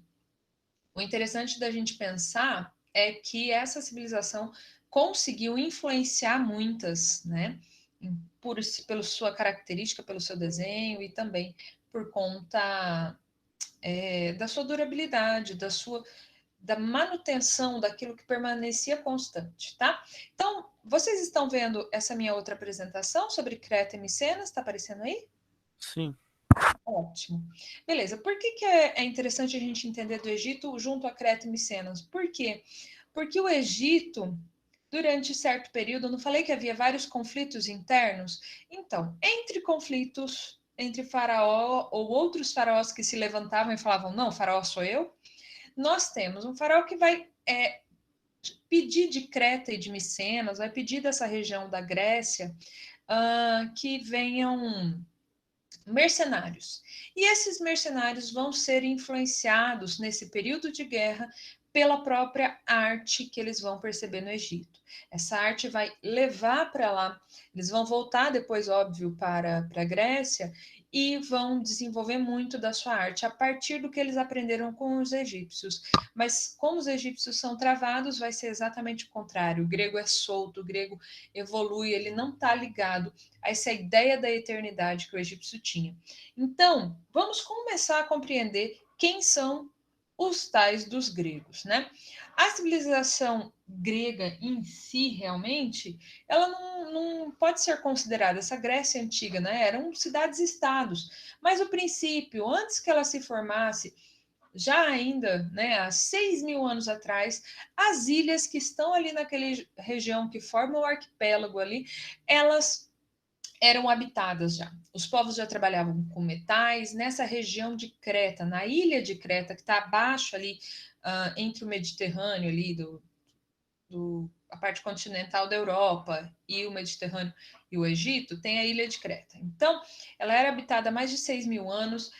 o interessante da gente pensar é que essa civilização conseguiu influenciar muitas, né? Pela sua característica, pelo seu desenho e também por conta da sua durabilidade, da manutenção daquilo que permanecia constante, tá? Então, vocês estão vendo essa minha outra apresentação sobre Creta e Micenas? Está aparecendo aí? Sim. Ótimo. Beleza. Por que é interessante a gente entender do Egito junto a Creta e Micenas? Por quê? Porque o Egito, durante certo período, eu não falei que havia vários conflitos internos? Então, entre conflitos entre faraó ou outros faraós que se levantavam e falavam, não, faraó sou eu, nós temos um faraó que vai pedir de Creta e de Micenas, vai pedir dessa região da Grécia que venham mercenários. E esses mercenários vão ser influenciados nesse período de guerra pela própria arte que eles vão perceber no Egito. Essa arte vai levar para lá, eles vão voltar depois, óbvio, para a Grécia e vão desenvolver muito da sua arte a partir do que eles aprenderam com os egípcios. Mas como os egípcios são travados, vai ser exatamente o contrário. O grego é solto, o grego evolui, ele não está ligado a essa ideia da eternidade que o egípcio tinha. Então, vamos começar a compreender quem são os tais dos gregos, né? A civilização grega em si, realmente, ela não pode ser considerada, essa Grécia antiga, né? Eram cidades-estados, mas o princípio, antes que ela se formasse, já ainda, né, há 6.000 anos atrás, as ilhas que estão ali naquela região que formam o arquipélago ali, elas eram habitadas já. Os povos já trabalhavam com metais nessa região de Creta, na ilha de Creta, que está abaixo ali, entre o Mediterrâneo ali, a parte continental da Europa e o Mediterrâneo e o Egito, tem a ilha de Creta. Então, ela era habitada há mais de 6.000 anos.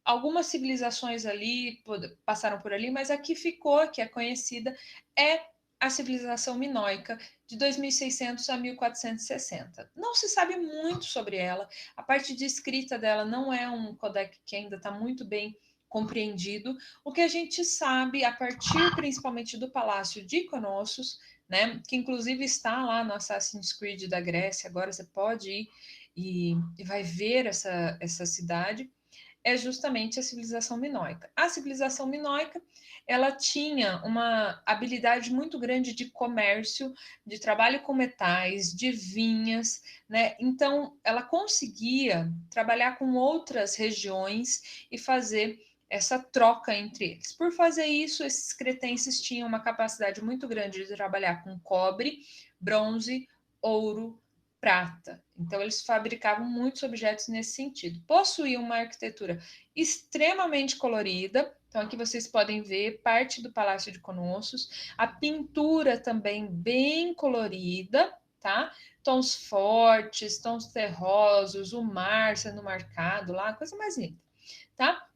Algumas civilizações ali passaram por ali, mas a que ficou, que é conhecida, é a civilização minoica de 2600 a 1460. Não se sabe muito sobre ela, a parte de escrita dela não é um codec que ainda está muito bem compreendido. O que a gente sabe, a partir principalmente do Palácio de Iconossos, né, que inclusive está lá no Assassin's Creed da Grécia, agora você pode ir e vai ver essa cidade, é justamente a civilização minoica. A civilização minoica, ela tinha uma habilidade muito grande de comércio, de trabalho com metais, de vinhas, né? Então, ela conseguia trabalhar com outras regiões e fazer essa troca entre eles. Por fazer isso, esses cretenses tinham uma capacidade muito grande de trabalhar com cobre, bronze, ouro, prata. Então, eles fabricavam muitos objetos nesse sentido. Possuíam uma arquitetura extremamente colorida. Então, aqui vocês podem ver parte do Palácio de Conossos, a pintura também bem colorida, tá? Tons fortes, tons terrosos, o mar sendo marcado lá, coisa mais linda, tá?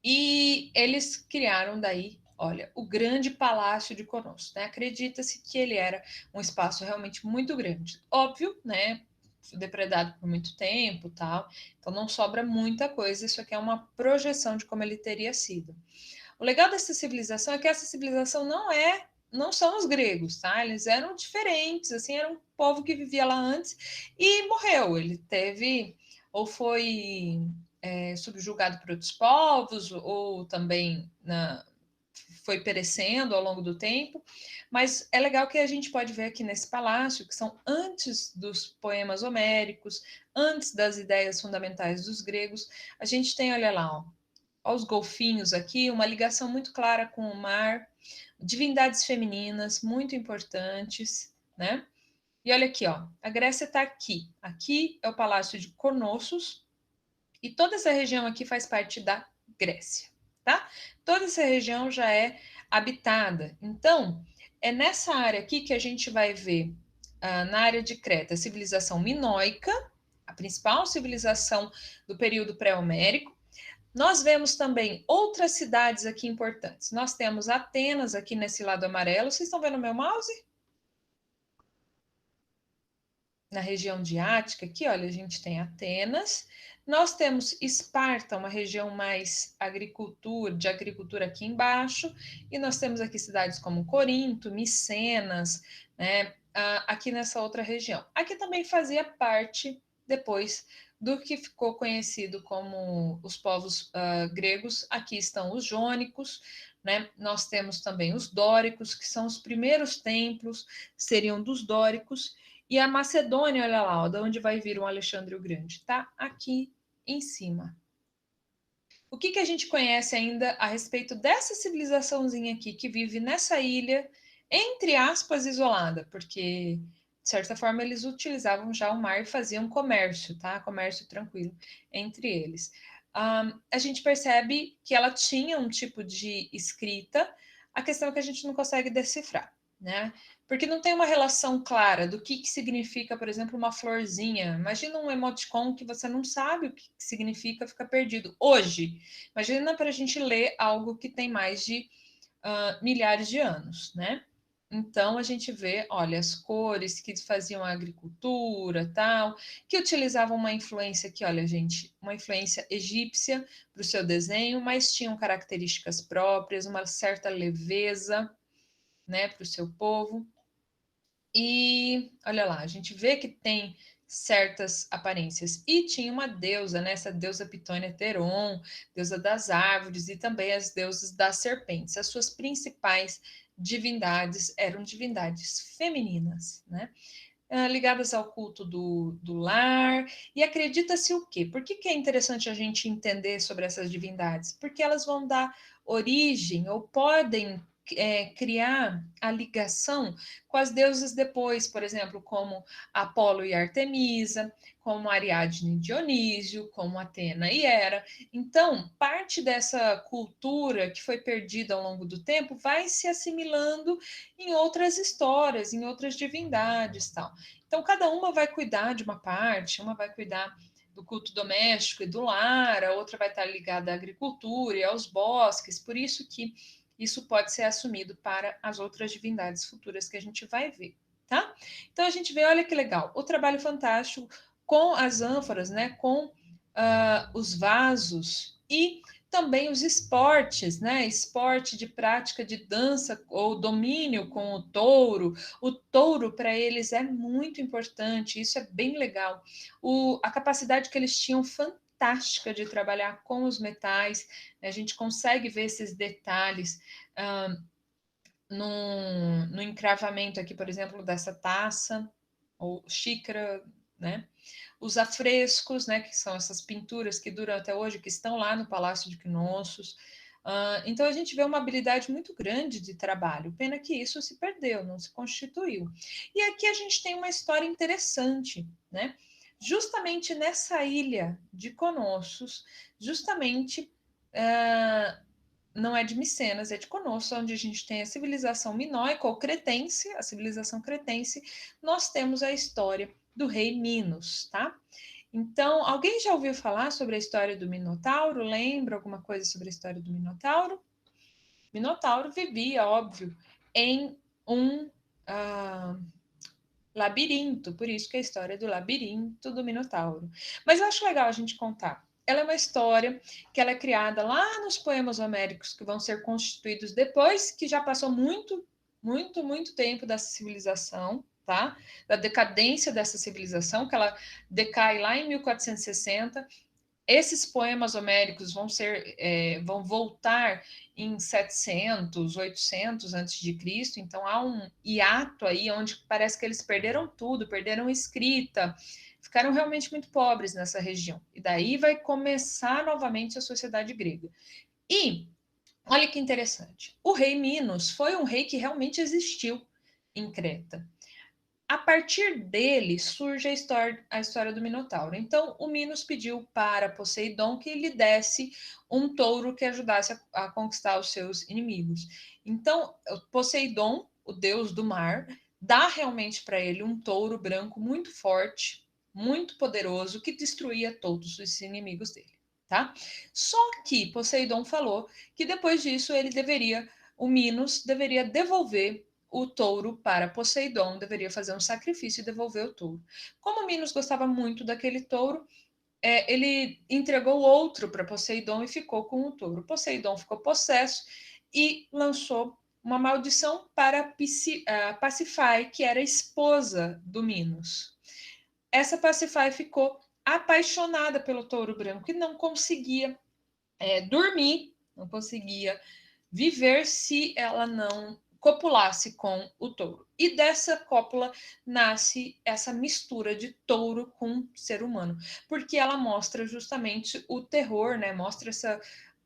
E eles criaram daí, olha, o grande Palácio de Conossos, né? Acredita-se que ele era um espaço realmente muito grande. Óbvio, né? Depredado por muito tempo, tal. Então não sobra muita coisa. Isso aqui é uma projeção de como ele teria sido. O legal dessa civilização é que essa civilização não são os gregos, tá? Eles eram diferentes, assim, era um povo que vivia lá antes e morreu. Ele teve ou foi subjugado por outros povos, ou também foi perecendo ao longo do tempo. Mas é legal que a gente pode ver aqui nesse palácio, que são antes dos poemas homéricos, antes das ideias fundamentais dos gregos. A gente tem, olha lá, ó, os golfinhos aqui, uma ligação muito clara com o mar, divindades femininas muito importantes, né? E olha aqui, ó, a Grécia está aqui. Aqui é o Palácio de Conossos, e toda essa região aqui faz parte da Grécia, tá? Toda essa região já é habitada. Então, é nessa área aqui que a gente vai ver, na área de Creta, a civilização minoica, a principal civilização do período pré-homérico. Nós vemos também outras cidades aqui importantes. Nós temos Atenas aqui nesse lado amarelo. Vocês estão vendo o meu mouse? Na região de Ática, aqui, olha, a gente tem Atenas. Nós temos Esparta, uma região mais de agricultura aqui embaixo, e nós temos aqui cidades como Corinto, Micenas, né, aqui nessa outra região. Aqui também fazia parte, depois, do que ficou conhecido como os povos gregos. Aqui estão os jônicos, né? Nós temos também os dóricos, que são os primeiros templos, seriam dos dóricos, e a Macedônia, olha lá, ó, de onde vai vir o Alexandre o Grande, tá aqui em cima. O que a gente conhece ainda a respeito dessa civilizaçãozinha aqui que vive nessa ilha, entre aspas, isolada, porque de certa forma eles utilizavam já o mar e faziam comércio, tá? Comércio tranquilo entre eles. A gente percebe que ela tinha um tipo de escrita, a questão é que a gente não consegue decifrar, né? Porque não tem uma relação clara do que significa, por exemplo, uma florzinha. Imagina um emoticon que você não sabe o que significa, fica perdido. Hoje, imagina para a gente ler algo que tem mais de milhares de anos, né? Então a gente vê, olha, as cores que faziam a agricultura, tal, que utilizavam uma influência aqui, olha, gente, uma influência egípcia para o seu desenho, mas tinham características próprias, uma certa leveza, né, para o seu povo. E olha lá, a gente vê que tem certas aparências. E tinha uma deusa, né? Essa deusa Pitônia Teron, deusa das árvores, e também as deusas das serpentes. As suas principais divindades eram divindades femininas, né? Ligadas ao culto do lar. E acredita-se o quê? Por que é interessante a gente entender sobre essas divindades? Porque elas vão dar origem ou podem criar a ligação com as deusas depois, por exemplo, como Apolo e Artemisa, como Ariadne e Dionísio, como Atena e Hera. Então, parte dessa cultura que foi perdida ao longo do tempo vai se assimilando em outras histórias, em outras divindades, tal. Então, cada uma vai cuidar de uma parte, uma vai cuidar do culto doméstico e do lar, a outra vai estar ligada à agricultura e aos bosques, por isso que isso pode ser assumido para as outras divindades futuras que a gente vai ver, tá? Então a gente vê, olha que legal, o trabalho fantástico com as ânforas, né? Com os vasos e também os esportes, né? Esporte de prática de dança ou domínio com o touro. O touro, para eles, é muito importante, isso é bem legal. A capacidade que eles tinham fantástica de trabalhar com os metais, né? A gente consegue ver esses detalhes no encravamento aqui, por exemplo, dessa taça ou xícara, né? Os afrescos, né, que são essas pinturas que duram até hoje, que estão lá no Palácio de Knossos. Então a gente vê uma habilidade muito grande de trabalho. Pena que isso se perdeu, não se constituiu. E aqui a gente tem uma história interessante, né? Justamente nessa ilha de Knossos, justamente não é de Micenas, é de Cnosso, onde a gente tem a civilização minoica ou cretense, a civilização cretense, nós temos a história do rei Minos, tá? Então, alguém já ouviu falar sobre a história do Minotauro? Lembra alguma coisa sobre a história do Minotauro? Minotauro vivia, óbvio, em um labirinto, por isso que é a história do labirinto do Minotauro. Mas eu acho legal a gente contar. Ela é uma história que ela é criada lá nos poemas homéricos que vão ser constituídos depois que já passou muito tempo dessa civilização, tá? Da decadência dessa civilização, que ela decai lá em 1460. Esses poemas homéricos vão voltar em 700, 800 antes de Cristo. Então há um hiato aí onde parece que eles perderam tudo, perderam escrita, ficaram realmente muito pobres nessa região. E daí vai começar novamente a sociedade grega. E olha que interessante, o rei Minos foi um rei que realmente existiu em Creta. A partir dele surge a história do Minotauro. Então, o Minos pediu para Poseidon que lhe desse um touro que ajudasse a conquistar os seus inimigos. Então, Poseidon, o deus do mar, dá realmente para ele um touro branco muito forte, muito poderoso, que destruía todos os inimigos dele. Tá? Só que Poseidon falou que depois disso o Minos deveria devolver o touro para Poseidon, deveria fazer um sacrifício e devolver o touro. Como Minos gostava muito daquele touro, ele entregou outro para Poseidon e ficou com o touro. Poseidon ficou possesso e lançou uma maldição para Pasífae, que era esposa do Minos. Essa Pasífae ficou apaixonada pelo touro branco e não conseguia dormir, não conseguia viver se ela não copulasse com o touro. E dessa cópula nasce essa mistura de touro com ser humano, porque ela mostra justamente o terror, né? Mostra essa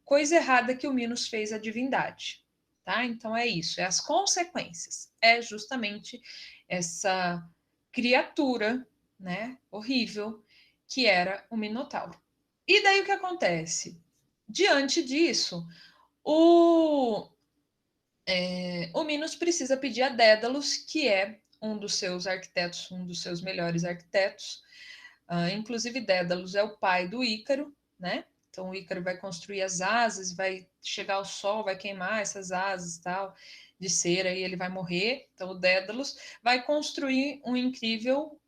coisa errada que o Minos fez à divindade, tá? Então é isso, é as consequências, é justamente essa criatura, né, horrível que era o Minotauro. E daí o que acontece? Diante disso, o o Minos precisa pedir a Dédalus, que é um dos seus arquitetos, um dos seus melhores arquitetos. Inclusive, Dédalus é o pai do Ícaro, né? Então, o Ícaro vai construir as asas, vai chegar ao sol, vai queimar essas asas tal, de cera e ele vai morrer. Então, o Dédalus vai construir um incrível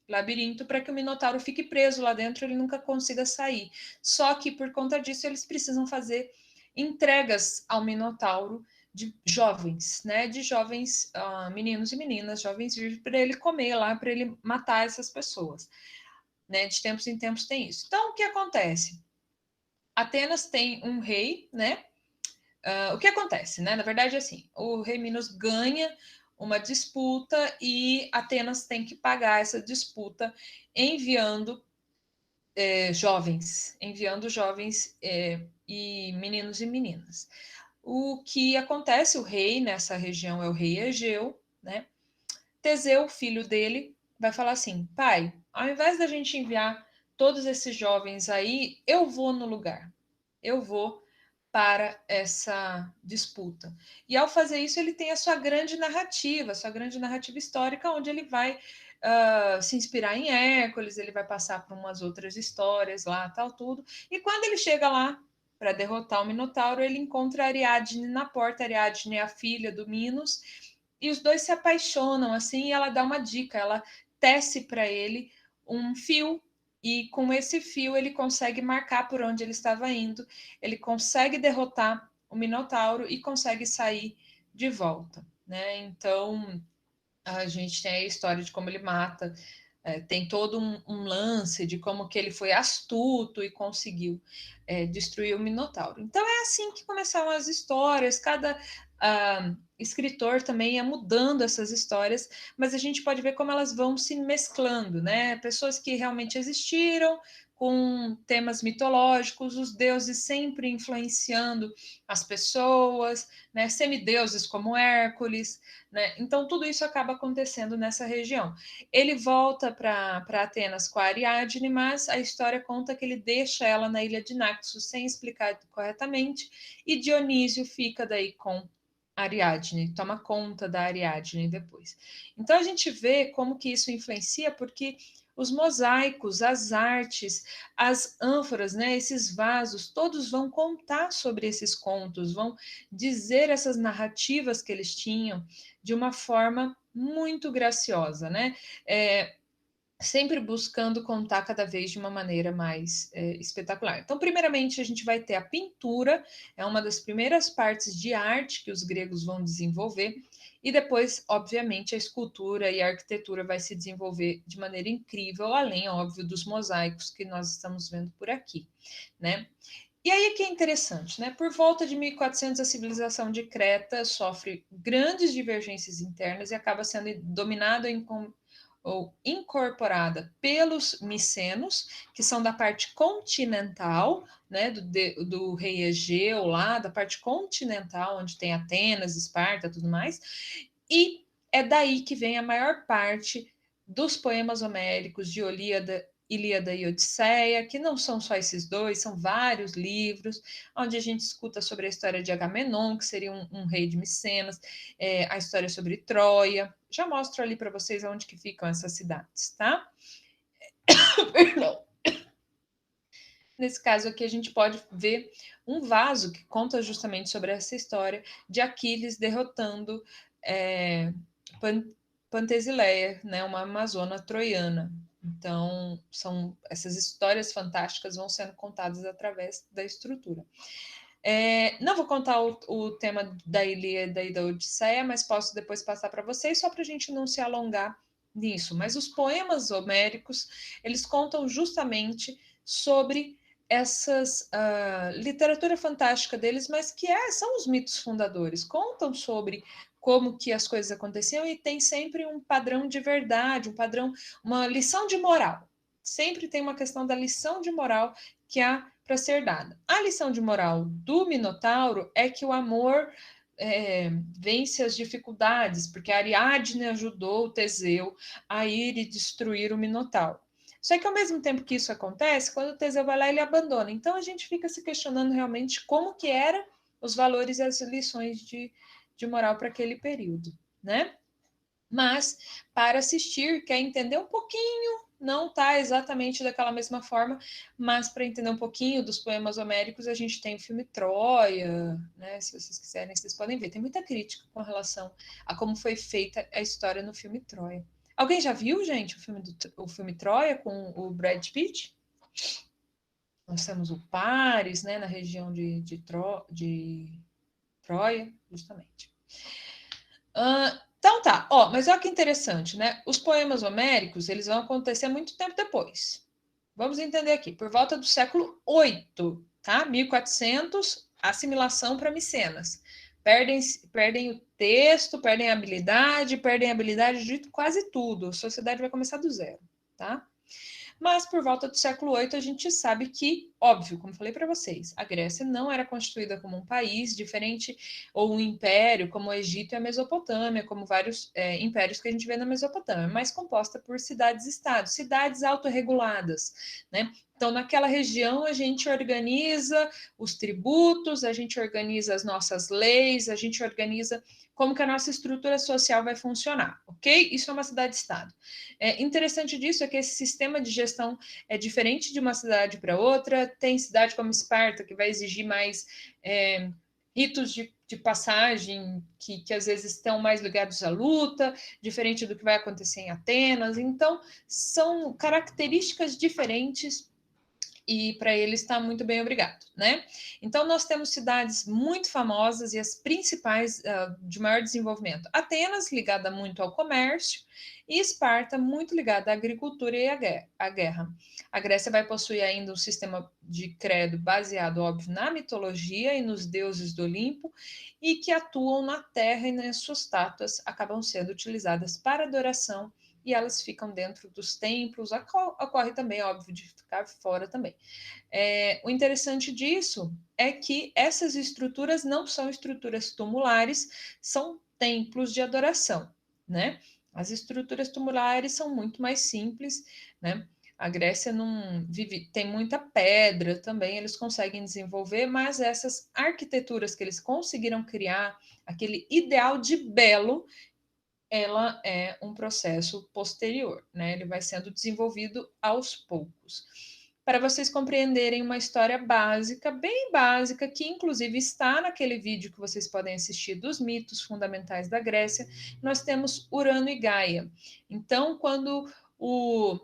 labirinto para que o Minotauro fique preso lá dentro e ele nunca consiga sair. Só que, por conta disso, eles precisam fazer entregas ao Minotauro de jovens, né? De jovens meninos e meninas, jovens virgens, para ele comer lá, para ele matar essas pessoas. Né? De tempos em tempos tem isso. Então, o que acontece? Atenas tem um rei, né? O que acontece, né? Na verdade, é assim: o rei Minos ganha uma disputa e Atenas tem que pagar essa disputa enviando jovens e meninos e meninas. O que acontece, o rei nessa região é o rei Egeu, né? Teseu, filho dele, vai falar assim: pai, ao invés da gente enviar todos esses jovens aí, eu vou no lugar, eu vou para essa disputa. E ao fazer isso, ele tem a sua grande narrativa histórica, onde ele vai se inspirar em Hércules, ele vai passar por umas outras histórias lá, tal, tudo. E quando ele chega lá, para derrotar o Minotauro, ele encontra a Ariadne na porta. A Ariadne é a filha do Minos, e os dois se apaixonam, assim, e ela dá uma dica, ela tece para ele um fio, e com esse fio ele consegue marcar por onde ele estava indo, ele consegue derrotar o Minotauro e consegue sair de volta, né? Então, a gente tem a história de como ele mata, tem todo um lance de como que ele foi astuto e conseguiu destruir o Minotauro. Então é assim que começaram as histórias, cada escritor também ia mudando essas histórias, mas a gente pode ver como elas vão se mesclando, né? Pessoas que realmente existiram, com temas mitológicos, os deuses sempre influenciando as pessoas, né? Semideuses como Hércules, né? Então, tudo isso acaba acontecendo nessa região. Ele volta para Atenas com a Ariadne, mas a história conta que ele deixa ela na ilha de Naxos sem explicar corretamente, e Dionísio fica daí com Ariadne, toma conta da Ariadne depois. Então, a gente vê como que isso influencia, porque os mosaicos, as artes, as ânforas, né, esses vasos, todos vão contar sobre esses contos, vão dizer essas narrativas que eles tinham de uma forma muito graciosa, né? Sempre buscando contar cada vez de uma maneira mais espetacular. Então, primeiramente, a gente vai ter a pintura, é uma das primeiras partes de arte que os gregos vão desenvolver, e depois, obviamente, a escultura e a arquitetura vai se desenvolver de maneira incrível, além, óbvio, dos mosaicos que nós estamos vendo por aqui, né? E aí que é interessante, né? Por volta de 1400, a civilização de Creta sofre grandes divergências internas e acaba sendo dominada ou incorporada pelos micenos, que são da parte continental, né, do rei Egeu, lá da parte continental, onde tem Atenas, Esparta, tudo mais, e é daí que vem a maior parte dos poemas homéricos de Ilíada e Odisseia, que não são só esses dois, são vários livros, onde a gente escuta sobre a história de Agamenon, que seria um rei de Micenas, a história sobre Troia. Já mostro ali para vocês onde que ficam essas cidades, tá? Perdão. Nesse caso aqui, a gente pode ver um vaso que conta justamente sobre essa história de Aquiles derrotando Pantesileia, né, uma amazona troiana. Então, essas histórias fantásticas vão sendo contadas através da estrutura. Não vou contar o tema da Ilíada e da Odisseia, mas posso depois passar para vocês, só para a gente não se alongar nisso. Mas os poemas homéricos, eles contam justamente sobre essas literatura fantástica deles, mas que são os mitos fundadores. Contam sobre como que as coisas aconteciam e tem sempre um padrão de verdade, um padrão, uma lição de moral. Sempre tem uma questão da lição de moral que há para ser dada. A lição de moral do Minotauro é que o amor vence as dificuldades, porque a Ariadne ajudou o Teseu a ir e destruir o Minotauro. Só que ao mesmo tempo que isso acontece, quando o Teseu vai lá, ele abandona. Então a gente fica se questionando realmente como que eram os valores e as lições de moral para aquele período, né? Mas para assistir, quer entender um pouquinho, não está exatamente daquela mesma forma, mas para entender um pouquinho dos poemas homéricos, a gente tem o filme Troia, né? Se vocês quiserem, vocês podem ver. Tem muita crítica com relação a como foi feita a história no filme Troia. Alguém já viu, gente, o filme Troia com o Brad Pitt? Nós temos o Paris, né, na região de Troia, justamente. Então tá, mas olha que interessante, né? Os poemas homéricos, eles vão acontecer muito tempo depois. Vamos entender aqui, por volta do século VIII, tá? 1400, assimilação para Micenas. Perdem o texto, perdem a habilidade de quase tudo. A sociedade vai começar do zero, tá? Mas por volta do século VIII a gente sabe que, óbvio, como falei para vocês, a Grécia não era constituída como um país diferente ou um império como o Egito e a Mesopotâmia, como vários impérios que a gente vê na Mesopotâmia, mas composta por cidades-estados, cidades autorreguladas, né? Então, naquela região, a gente organiza os tributos, a gente organiza as nossas leis, a gente organiza como que a nossa estrutura social vai funcionar, ok? Isso é uma cidade-estado. Interessante disso é que esse sistema de gestão é diferente de uma cidade para outra, tem cidade como Esparta, que vai exigir mais ritos de passagem, que às vezes estão mais ligados à luta, diferente do que vai acontecer em Atenas. Então, são características diferentes e para ele está muito bem, obrigado, né? Então nós temos cidades muito famosas e as principais de maior desenvolvimento. Atenas, ligada muito ao comércio, e Esparta, muito ligada à agricultura e à guerra. A Grécia vai possuir ainda um sistema de credo baseado, óbvio, na mitologia e nos deuses do Olimpo, e que atuam na terra, e nas suas estátuas acabam sendo utilizadas para adoração, e elas ficam dentro dos templos. Ocorre também, óbvio, de ficar fora também. O interessante disso é que essas estruturas não são estruturas tumulares, são templos de adoração, né? As estruturas tumulares são muito mais simples, né? A Grécia não vive, tem muita pedra também, eles conseguem desenvolver, mas essas arquiteturas que eles conseguiram criar, aquele ideal de belo, ela é um processo posterior, né? Ele vai sendo desenvolvido aos poucos. Para vocês compreenderem uma história básica, bem básica, que inclusive está naquele vídeo que vocês podem assistir dos mitos fundamentais da Grécia, nós temos Urano e Gaia. Então, quando o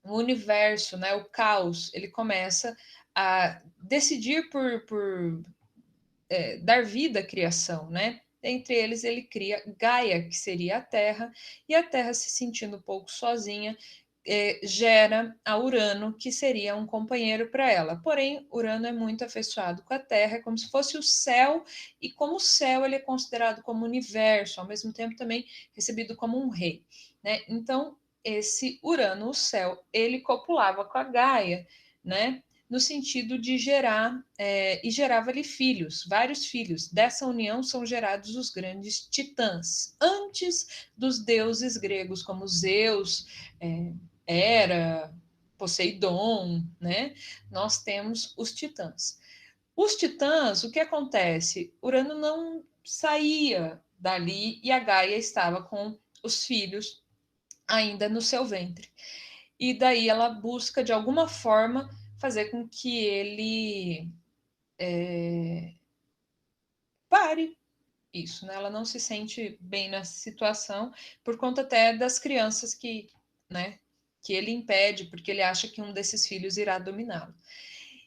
universo, né, o caos, ele começa a decidir por dar vida à criação, né? Entre eles, ele cria Gaia, que seria a Terra, e a Terra, se sentindo um pouco sozinha, gera a Urano, que seria um companheiro para ela. Porém, Urano é muito afeiçoado com a Terra, é como se fosse o céu, e como o céu ele é considerado como universo, ao mesmo tempo também recebido como um rei, né? Então, esse Urano, o céu, ele copulava com a Gaia, né? No sentido de gerar, e gerava-lhe filhos, vários filhos. Dessa união são gerados os grandes titãs, antes dos deuses gregos, como Zeus, Hera, Poseidon, né? Nós temos os titãs. Os titãs, o que acontece? Urano não saía dali e a Gaia estava com os filhos ainda no seu ventre. E daí ela busca, de alguma forma, fazer com que ele pare isso, né? Ela não se sente bem nessa situação por conta até das crianças né, que ele impede, porque ele acha que um desses filhos irá dominá-lo.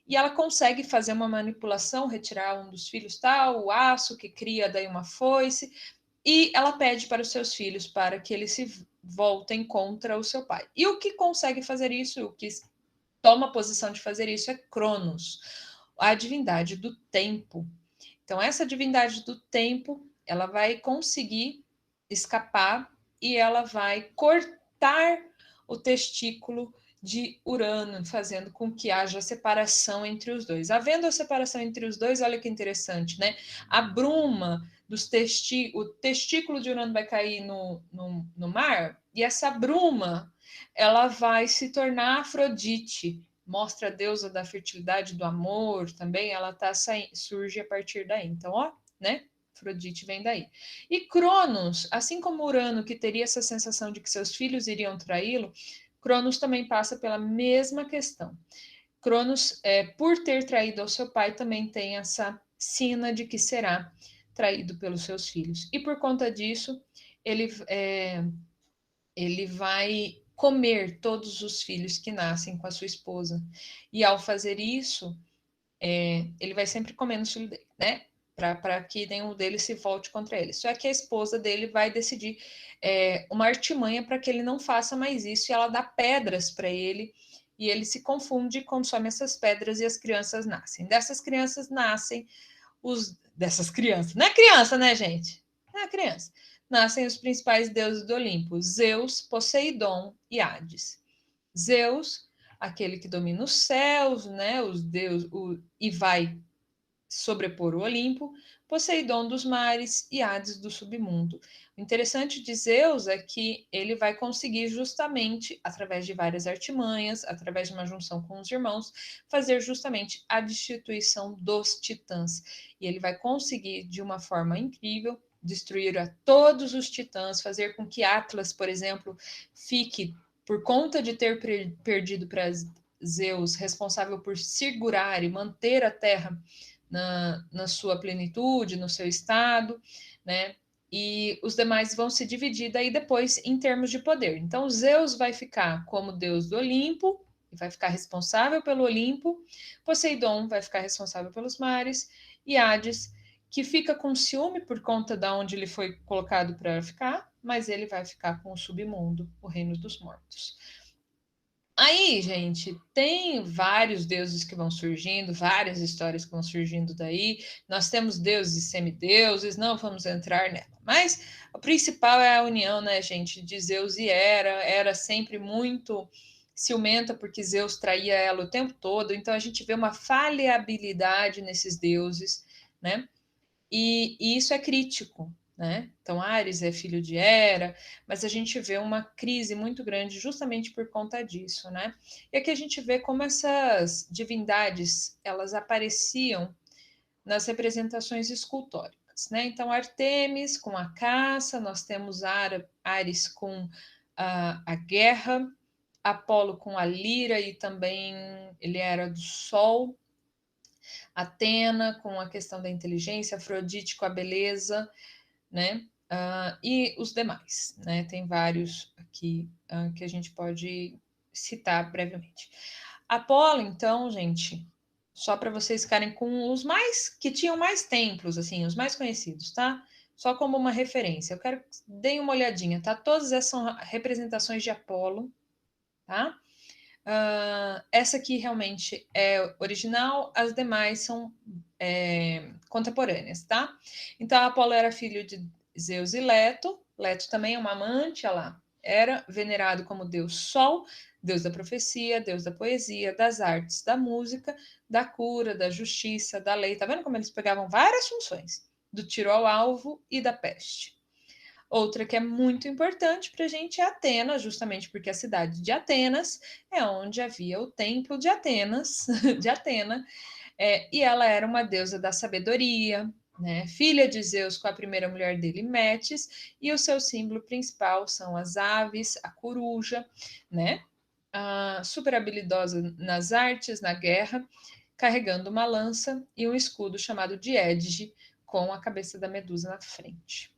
E ela consegue fazer uma manipulação, retirar um dos filhos, tal, o aço que cria daí uma foice, e ela pede para os seus filhos para que eles se voltem contra o seu pai. E o que consegue fazer isso, o que toma a posição de fazer isso é Cronos, a divindade do tempo. Então, essa divindade do tempo, ela vai conseguir escapar e ela vai cortar o testículo de Urano, fazendo com que haja separação entre os dois. Havendo a separação entre os dois, olha que interessante, né? A bruma o testículo de Urano vai cair no mar, e essa bruma ela vai se tornar Afrodite, mostra a deusa da fertilidade, do amor também, ela surge a partir daí. Então, ó, né? Afrodite vem daí. E Cronos, assim como Urano, que teria essa sensação de que seus filhos iriam traí-lo, Cronos também passa pela mesma questão. Cronos, por ter traído ao seu pai, também tem essa sina de que será traído pelos seus filhos. E por conta disso, ele vai comer todos os filhos que nascem com a sua esposa. E ao fazer isso, ele vai sempre comendo o filho dele, né? Para que nenhum deles se volte contra ele. Só que a esposa dele vai decidir uma artimanha para que ele não faça mais isso, e ela dá pedras para ele, e ele se confunde, consome essas pedras e as crianças nascem. Dessas crianças nascem dessas crianças. Não é criança, né, gente? Não é criança. Nascem os principais deuses do Olimpo: Zeus, Poseidon e Hades. Zeus, aquele que domina os céus, né, os deuses, e vai sobrepor o Olimpo, Poseidon dos mares e Hades do submundo. O interessante de Zeus é que ele vai conseguir justamente, através de várias artimanhas, através de uma junção com os irmãos, fazer justamente a destituição dos titãs. E ele vai conseguir, de uma forma incrível, destruir a todos os titãs, fazer com que Atlas, por exemplo, fique, por conta de ter perdido para Zeus responsável por segurar e manter a terra na sua plenitude, no seu estado, né? E os demais vão se dividir daí depois em termos de poder. Então, Zeus vai ficar como deus do Olimpo, e vai ficar responsável pelo Olimpo, Poseidon vai ficar responsável pelos mares, e Hades, que fica com ciúme por conta de onde ele foi colocado para ficar, mas ele vai ficar com o submundo, o reino dos mortos. Aí, gente, tem vários deuses que vão surgindo, várias histórias que vão surgindo daí. Nós temos deuses e semideuses, não vamos entrar nela. Mas o principal é a união, né, gente, de Zeus e Hera. Hera sempre muito ciumenta porque Zeus traía ela o tempo todo. Então a gente vê uma falhabilidade nesses deuses, né? E isso é crítico, né? Então, Ares é filho de Hera, mas a gente vê uma crise muito grande justamente por conta disso, né? E aqui a gente vê como essas divindades, elas apareciam nas representações escultóricas, né? Então, Artemis com a caça, nós temos Ares com a guerra, Apolo com a lira e também ele era do sol, Atena com a questão da inteligência, Afrodite com a beleza, né? E os demais, né? Tem vários aqui que a gente pode citar brevemente. Apolo, então, gente, só para vocês ficarem com os mais que tinham mais templos, assim, os mais conhecidos, tá? Só como uma referência. Eu quero que deem uma olhadinha, tá? Todas essas são representações de Apolo, tá? Essa aqui realmente é original, as demais são contemporâneas, tá? Então, Apolo era filho de Zeus e Leto. Leto também é uma amante, olha lá. Era venerado como deus Sol, deus da profecia, deus da poesia, das artes, da música, da cura, da justiça, da lei. Tá vendo como eles pegavam várias funções? Do tiro ao alvo e da peste. Outra que é muito importante para a gente é Atenas, justamente porque a cidade de Atenas é onde havia o templo de Atenas, de Atena, e ela era uma deusa da sabedoria, né? Filha de Zeus com a primeira mulher dele, Metis, e o seu símbolo principal são as aves, a coruja, né? Super habilidosa nas artes, na guerra, carregando uma lança e um escudo chamado de Édige, com a cabeça da Medusa na frente.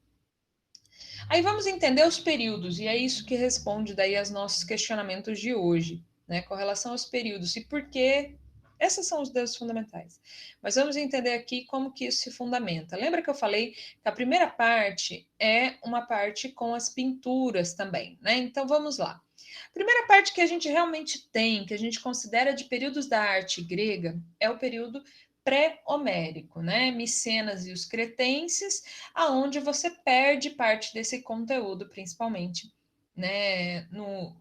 Aí vamos entender os períodos, e é isso que responde daí aos nossos questionamentos de hoje, né, com relação aos períodos e por que esses são os deuses fundamentais. Mas vamos entender aqui como que isso se fundamenta. Lembra que eu falei que a primeira parte é uma parte com as pinturas também, né? Então vamos lá. A primeira parte que a gente realmente tem, que a gente considera de períodos da arte grega, é o período pré-homérico, né? Micenas e os cretenses, aonde você perde parte desse conteúdo, principalmente, né, no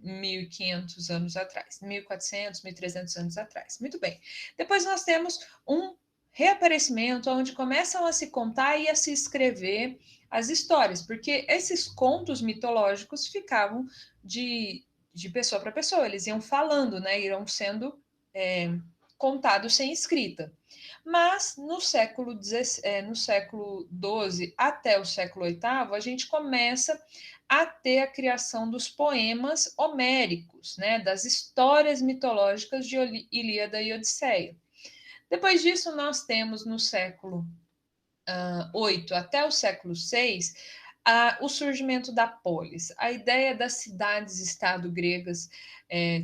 1500 anos atrás, 1400, 1300 anos atrás. Muito bem. Depois nós temos um reaparecimento onde começam a se contar e a se escrever as histórias, porque esses contos mitológicos ficavam de pessoa para pessoa, eles iam falando, né, irão sendo contados sem escrita. Mas no século XII até o século VIII, a gente começa a ter a criação dos poemas homéricos, né, das histórias mitológicas de Ilíada e Odisseia. Depois disso, nós temos no século VIII até o século VI o surgimento da polis, a ideia das cidades-estado gregas,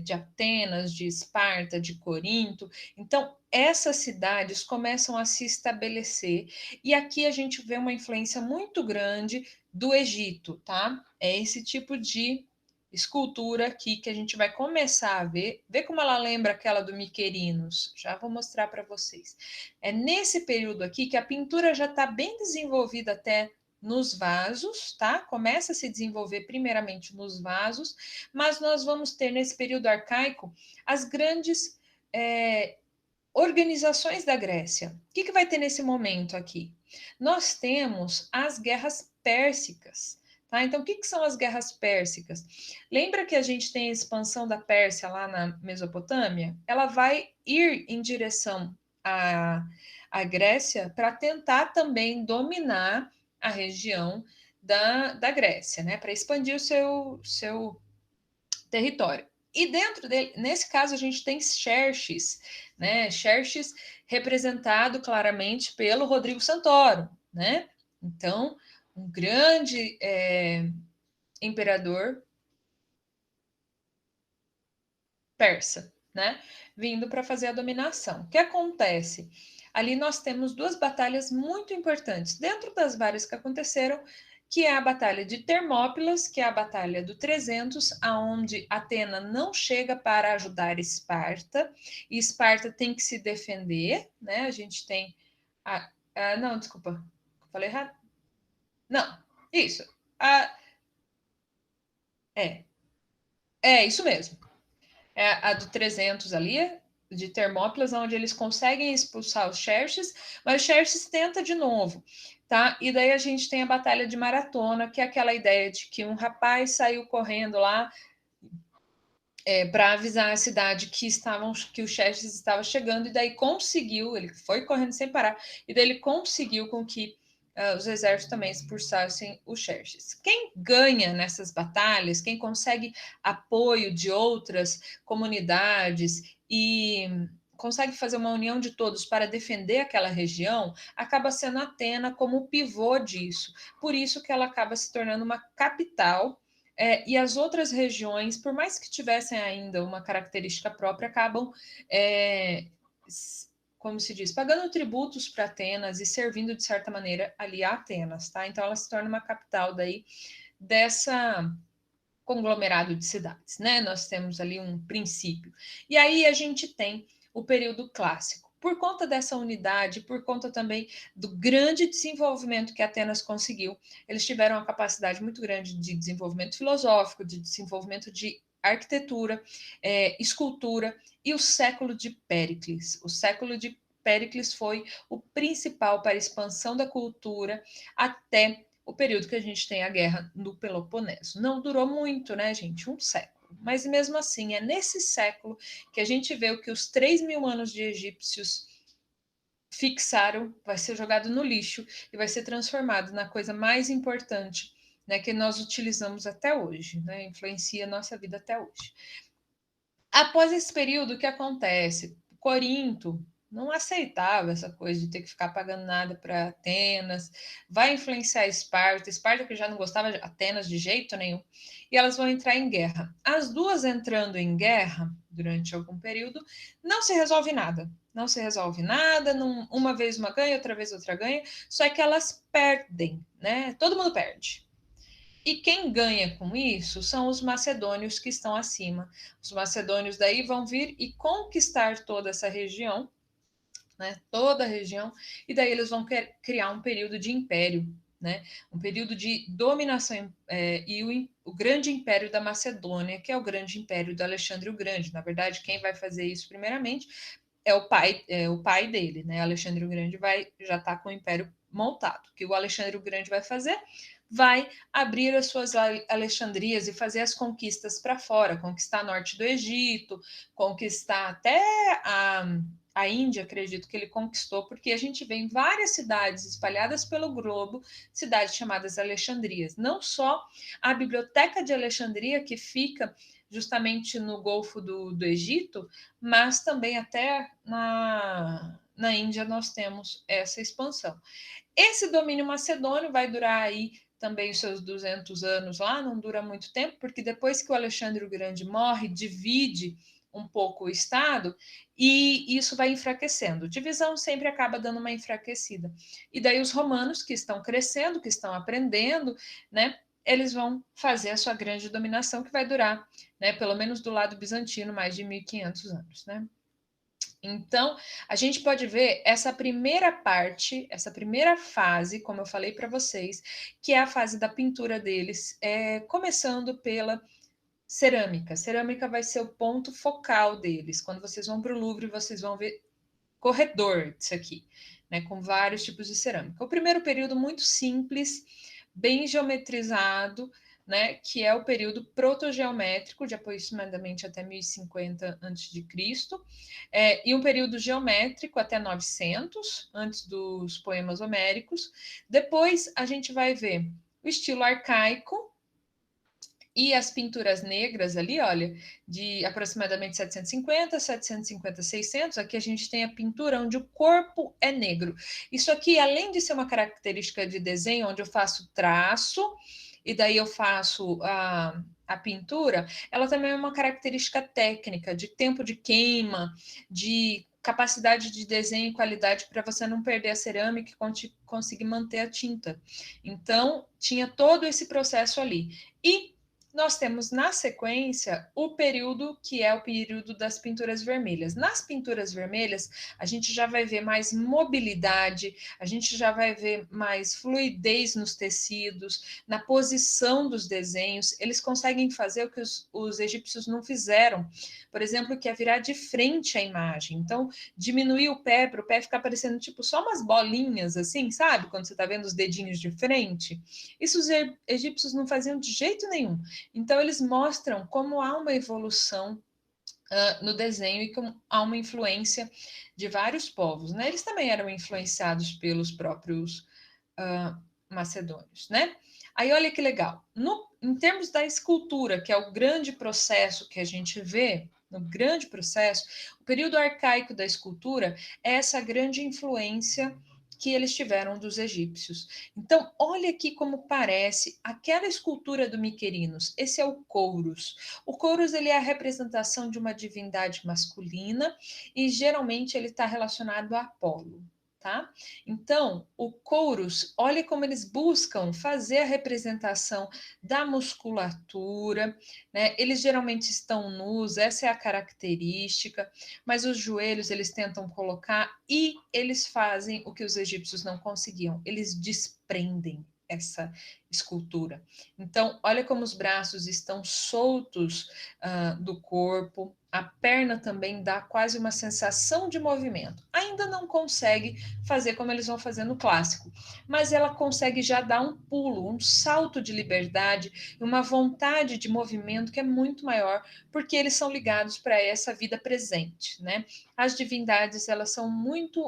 de Atenas, de Esparta, de Corinto. Então, essas cidades começam a se estabelecer, e aqui a gente vê uma influência muito grande do Egito, tá? É esse tipo de escultura aqui que a gente vai começar a ver. Vê como ela lembra aquela do Miquerinos. Já vou mostrar para vocês. É nesse período aqui que a pintura já está bem desenvolvida até nos vasos, tá? Começa a se desenvolver primeiramente nos vasos, mas nós vamos ter nesse período arcaico as grandes organizações da Grécia. O que vai ter nesse momento aqui? Nós temos as guerras pérsicas. Tá? Então, o que são as guerras pérsicas? Lembra que a gente tem a expansão da Pérsia lá na Mesopotâmia? Ela vai ir em direção à Grécia para tentar também dominar a região da Grécia, né? Para expandir o seu território. E dentro dele, nesse caso, a gente tem Xerxes, né? Xerxes representado claramente pelo Rodrigo Santoro, né? Então, um grande imperador persa, né? Vindo para fazer a dominação. O que acontece? Ali nós temos duas batalhas muito importantes, dentro das várias que aconteceram, que é a Batalha de Termópilas, que é a Batalha do 300, aonde Atena não chega para ajudar Esparta, e Esparta tem que se defender, né? A gente tem... não, desculpa, falei errado? Não, isso. A, é, é isso mesmo. É a do 300 ali, de Termópilas, onde eles conseguem expulsar os Xerxes, mas o Xerxes tenta de novo, tá? E daí a gente tem a Batalha de Maratona, que é aquela ideia de que um rapaz saiu correndo lá para avisar a cidade que o Xerxes estava chegando, e daí conseguiu, ele foi correndo sem parar, e daí ele conseguiu com que os exércitos também expulsassem o Xerxes. Quem ganha nessas batalhas, quem consegue apoio de outras comunidades e consegue fazer uma união de todos para defender aquela região, acaba sendo Atena como o pivô disso. Por isso que ela acaba se tornando uma capital, e as outras regiões, por mais que tivessem ainda uma característica própria, acabam, como se diz, pagando tributos para Atenas e servindo, de certa maneira, ali a Atenas, tá? Então ela se torna uma capital daí dessa conglomerado de cidades, né? Nós temos ali um princípio. E aí a gente tem o período clássico. Por conta dessa unidade, por conta também do grande desenvolvimento que Atenas conseguiu, eles tiveram uma capacidade muito grande de desenvolvimento filosófico, de desenvolvimento de arquitetura, escultura, e o século de Péricles. O século de Péricles foi o principal para a expansão da cultura até o período que a gente tem a guerra no Peloponeso. Não durou muito, né, gente? Um século. Mas mesmo assim, é nesse século que a gente vê o que os 3.000 anos de egípcios fixaram, vai ser jogado no lixo e vai ser transformado na coisa mais importante, né, que nós utilizamos até hoje, né, influencia a nossa vida até hoje. Após esse período, o que acontece? Corinto não aceitava essa coisa de ter que ficar pagando nada para Atenas, vai influenciar Esparta, Esparta que já não gostava de Atenas de jeito nenhum, e elas vão entrar em guerra. As duas entrando em guerra durante algum período, não se resolve nada. Não se resolve nada, uma vez uma ganha, outra vez outra ganha, só que elas perdem, né? Todo mundo perde. E quem ganha com isso são os macedônios que estão acima. Os macedônios daí vão vir e conquistar toda essa região, né? Toda a região, e daí eles vão criar um período de império, né? Um período de dominação, e o grande império da Macedônia, que é o grande império do Alexandre o Grande. Na verdade, quem vai fazer isso primeiramente é o pai dele, né? Alexandre o Grande já está com o império montado. O que o Alexandre o Grande vai fazer? Vai abrir as suas Alexandrias e fazer as conquistas para fora, conquistar norte do Egito, conquistar até a Índia, acredito que ele conquistou, porque a gente vê em várias cidades espalhadas pelo globo, cidades chamadas Alexandrias. Não só a Biblioteca de Alexandria, que fica justamente no Golfo do Egito, mas também até na Índia nós temos essa expansão. Esse domínio macedônio vai durar aí também os seus 200 anos lá, não dura muito tempo, porque depois que o Alexandre o Grande morre, divide um pouco o Estado, e isso vai enfraquecendo. Divisão sempre acaba dando uma enfraquecida. E daí os romanos, que estão crescendo, que estão aprendendo, né, eles vão fazer a sua grande dominação, que vai durar, né, pelo menos do lado bizantino, mais de 1.500 anos, né? Então, a gente pode ver essa primeira parte, essa primeira fase, como eu falei para vocês, que é a fase da pintura deles, começando pela cerâmica. Cerâmica vai ser o ponto focal deles. Quando vocês vão para o Louvre, vocês vão ver corredor disso aqui, né, com vários tipos de cerâmica. O primeiro período muito simples, bem geometrizado, né, que é o período protogeométrico, de aproximadamente até 1050 a.C., e um período geométrico até 900, antes dos poemas homéricos. Depois a gente vai ver o estilo arcaico, E as pinturas negras ali, olha, de aproximadamente 750, 750, 600, aqui a gente tem a pintura onde o corpo é negro. Isso aqui, além de ser uma característica de desenho, onde eu faço traço, e daí eu faço a pintura, ela também é uma característica técnica, de tempo de queima, de capacidade de desenho e qualidade para você não perder a cerâmica e conseguir manter a tinta. Então, tinha todo esse processo ali. E nós temos na sequência o período que é o período das pinturas vermelhas. Nas pinturas vermelhas, a gente já vai ver mais mobilidade, a gente já vai ver mais fluidez nos tecidos, na posição dos desenhos. Eles conseguem fazer o que os egípcios não fizeram, por exemplo, que é virar de frente a imagem. Então, diminuir o pé para o pé ficar parecendo tipo só umas bolinhas assim, sabe? Quando você está vendo os dedinhos de frente. Isso os egípcios não faziam de jeito nenhum. Então, eles mostram como há uma evolução no desenho e como há uma influência de vários povos. Né? Eles também eram influenciados pelos próprios macedônios. Né? Aí, olha que legal. Em termos da escultura, que é o grande processo que a gente vê, no grande processo, o período arcaico da escultura é essa grande influência que eles tiveram dos egípcios. Então, olha aqui como parece aquela escultura do Miquerinos. Esse é o Kouros. O Kouros ele é a representação de uma divindade masculina e geralmente ele está relacionado a Apolo. Tá? Então, o Kouros, olha como eles buscam fazer a representação da musculatura, né? Eles geralmente estão nus, essa é a característica, mas os joelhos eles tentam colocar e eles fazem o que os egípcios não conseguiam, eles desprendem essa escultura. Então, olha como os braços estão soltos do corpo, a perna também dá quase uma sensação de movimento. Ainda não consegue fazer como eles vão fazer no clássico, mas ela consegue já dar um pulo, um salto de liberdade, uma vontade de movimento que é muito maior, porque eles são ligados para essa vida presente, né? As divindades, elas são muito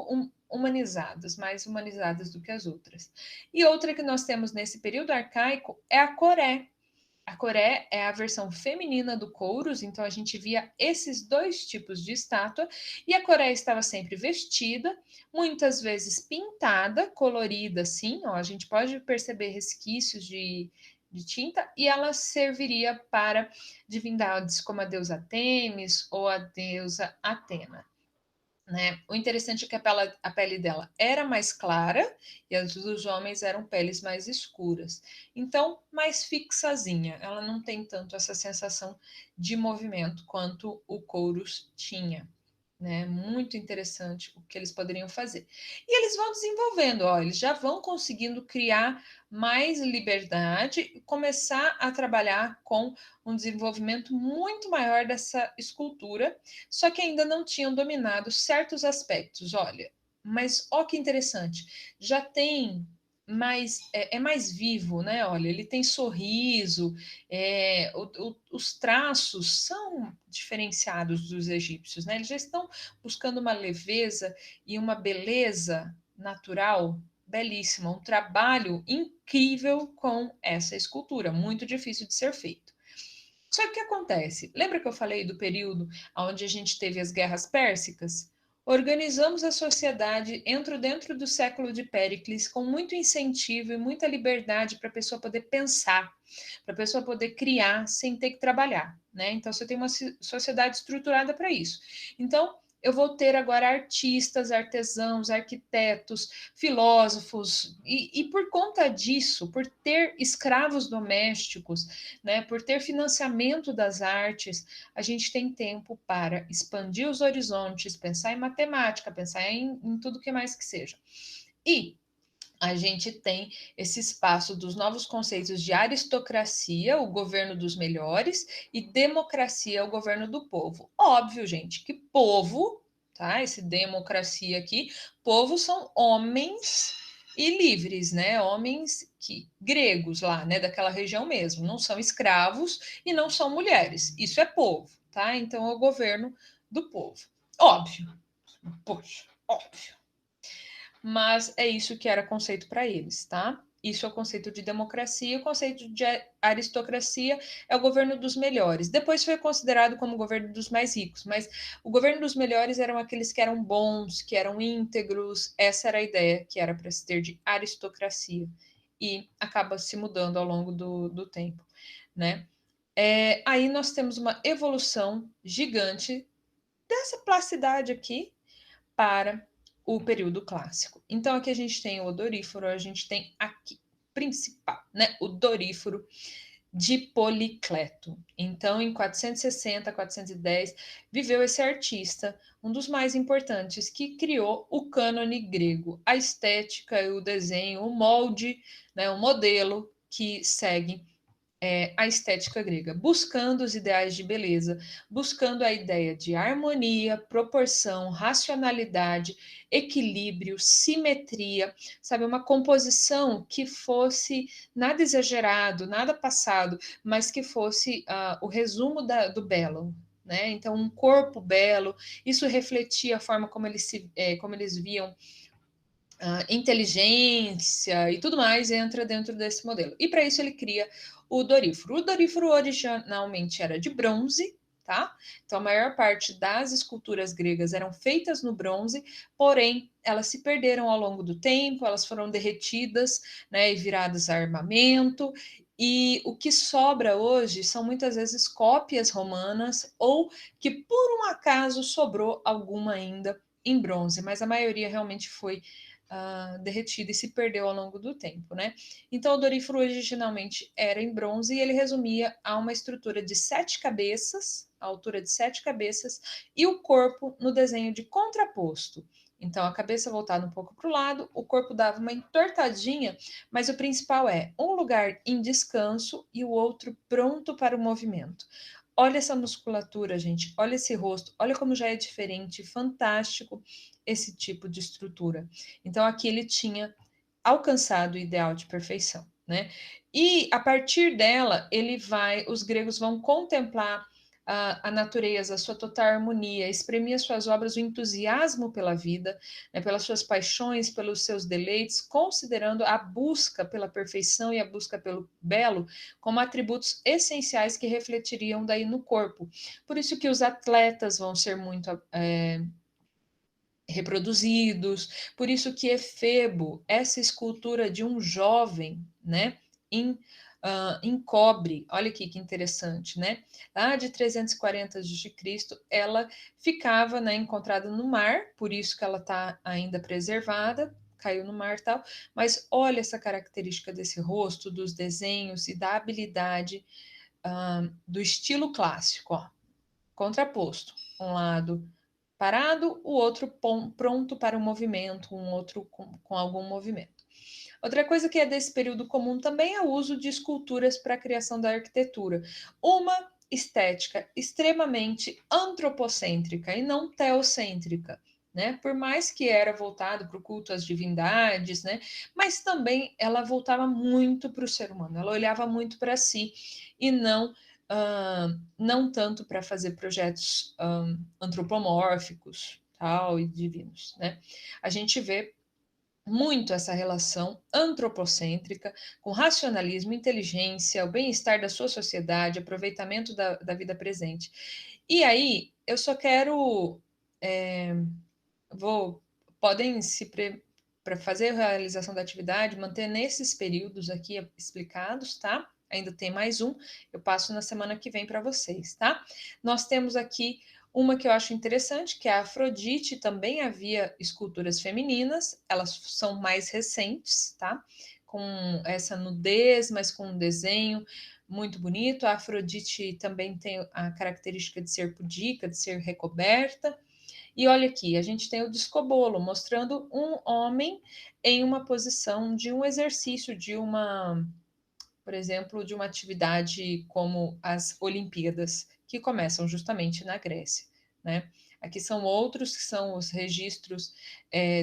humanizadas, mais humanizadas do que as outras. E outra que nós temos nesse período arcaico é a Coré. A Coré é a versão feminina do Kouros, então a gente via esses dois tipos de estátua, e a Coré estava sempre vestida, muitas vezes pintada, colorida assim, ó, a gente pode perceber resquícios de tinta, e ela serviria para divindades como a deusa Temis ou a deusa Atena. Né? O interessante é que a pele dela era mais clara e as dos homens eram peles mais escuras. Então, mais fixazinha. Ela não tem tanto essa sensação de movimento quanto o Kouros tinha. Né? Muito interessante o que eles poderiam fazer. E eles vão desenvolvendo, ó, eles já vão conseguindo criar mais liberdade e começar a trabalhar com um desenvolvimento muito maior dessa escultura, só que ainda não tinham dominado certos aspectos. Olha, mas ó que interessante, já tem mais é mais vivo, né? Olha, ele tem sorriso, os traços são diferenciados dos egípcios, né? Eles já estão buscando uma leveza e uma beleza natural belíssima, um trabalho incrível com essa escultura, muito difícil de ser feito. Só que o que acontece? Lembra que eu falei do período onde a gente teve as guerras pérsicas? Organizamos a sociedade dentro do século de Péricles com muito incentivo e muita liberdade para a pessoa poder pensar, para a pessoa poder criar sem ter que trabalhar, né? Então você tem uma sociedade estruturada para isso. Então eu vou ter agora artistas, artesãos, arquitetos, filósofos, e por conta disso, por ter escravos domésticos, né, por ter financiamento das artes, a gente tem tempo para expandir os horizontes, pensar em matemática, pensar em tudo que mais que seja. E a gente tem esse espaço dos novos conceitos de aristocracia, o governo dos melhores, e democracia, o governo do povo. Óbvio, gente, que povo, tá? Esse democracia aqui, povo são homens e livres, né? Homens gregos lá, né? Daquela região mesmo, não são escravos e não são mulheres. Isso é povo, tá? Então é o governo do povo. Óbvio, poxa, óbvio. Mas é isso que era conceito para eles, tá? Isso é o conceito de democracia. O conceito de aristocracia é o governo dos melhores. Depois foi considerado como o governo dos mais ricos, mas o governo dos melhores eram aqueles que eram bons, que eram íntegros. Essa era a ideia que era para se ter de aristocracia. E acaba se mudando ao longo do tempo, né? Aí nós temos uma evolução gigante dessa placidade aqui para o período clássico. Então aqui a gente tem o odorífero, a gente tem aqui principal, né, o dorífero de Policleto. Então, em 460, 410, viveu esse artista, um dos mais importantes, que criou o cânone grego, a estética, o desenho, o molde, né, o modelo que segue a estética grega, buscando os ideais de beleza, buscando a ideia de harmonia, proporção, racionalidade, equilíbrio, simetria, sabe, uma composição que fosse nada exagerado, nada passado, mas que fosse o resumo do belo. Né? Então, um corpo belo, isso refletia a forma como como eles viam inteligência e tudo mais entra dentro desse modelo. E para isso ele cria o dorífero. O dorífero originalmente era de bronze, tá? Então a maior parte das esculturas gregas eram feitas no bronze, porém elas se perderam ao longo do tempo, elas foram derretidas, né, e viradas a armamento. E o que sobra hoje são muitas vezes cópias romanas ou que por um acaso sobrou alguma ainda em bronze, mas a maioria realmente foi derretida e se perdeu ao longo do tempo, né? Então, o dorífero originalmente era em bronze e ele resumia a uma estrutura de 7 cabeças, a altura de 7 cabeças, e o corpo no desenho de contraposto. Então, a cabeça voltada um pouco para o lado, o corpo dava uma entortadinha, mas o principal é um lugar em descanso e o outro pronto para o movimento. Olha essa musculatura, gente. Olha esse rosto. Olha como já é diferente, fantástico esse tipo de estrutura. Então, aqui ele tinha alcançado o ideal de perfeição, né? E a partir dela, os gregos vão contemplar a natureza, a sua total harmonia, exprimir as suas obras, o entusiasmo pela vida, né, pelas suas paixões, pelos seus deleites, considerando a busca pela perfeição e a busca pelo belo como atributos essenciais que refletiriam daí no corpo. Por isso que os atletas vão ser muito reproduzidos. Por isso que Efebo, essa escultura de um jovem, né, em cobre, olha aqui que interessante, né? Lá de 340 a.C., ela ficava, né, encontrada no mar, por isso que ela está ainda preservada, caiu no mar e tal, mas olha essa característica desse rosto, dos desenhos e da habilidade do estilo clássico, ó, contraposto. Um lado parado, o outro pronto para o movimento, um outro com algum movimento. Outra coisa que é desse período comum também é o uso de esculturas para a criação da arquitetura. Uma estética extremamente antropocêntrica e não teocêntrica. Né? Por mais que era voltado para o culto às divindades, né? Mas também ela voltava muito para o ser humano, ela olhava muito para si e não tanto para fazer projetos antropomórficos tal, e divinos. Né? A gente vê muito essa relação antropocêntrica com racionalismo, inteligência, o bem-estar da sua sociedade, aproveitamento da vida presente. E aí, eu só quero. É, vou, podem se para fazer a realização da atividade, manter nesses períodos aqui explicados, tá? Ainda tem mais um, eu passo na semana que vem para vocês, tá? Nós temos aqui uma que eu acho interessante, que é a Afrodite, também havia esculturas femininas, elas são mais recentes, tá? Com essa nudez, mas com um desenho muito bonito. A Afrodite também tem a característica de ser pudica, de ser recoberta. E olha aqui, a gente tem o discobolo mostrando um homem em uma posição de um exercício, por exemplo, de uma atividade como as Olimpíadas, que começam justamente na Grécia, né? Aqui são outros que são os registros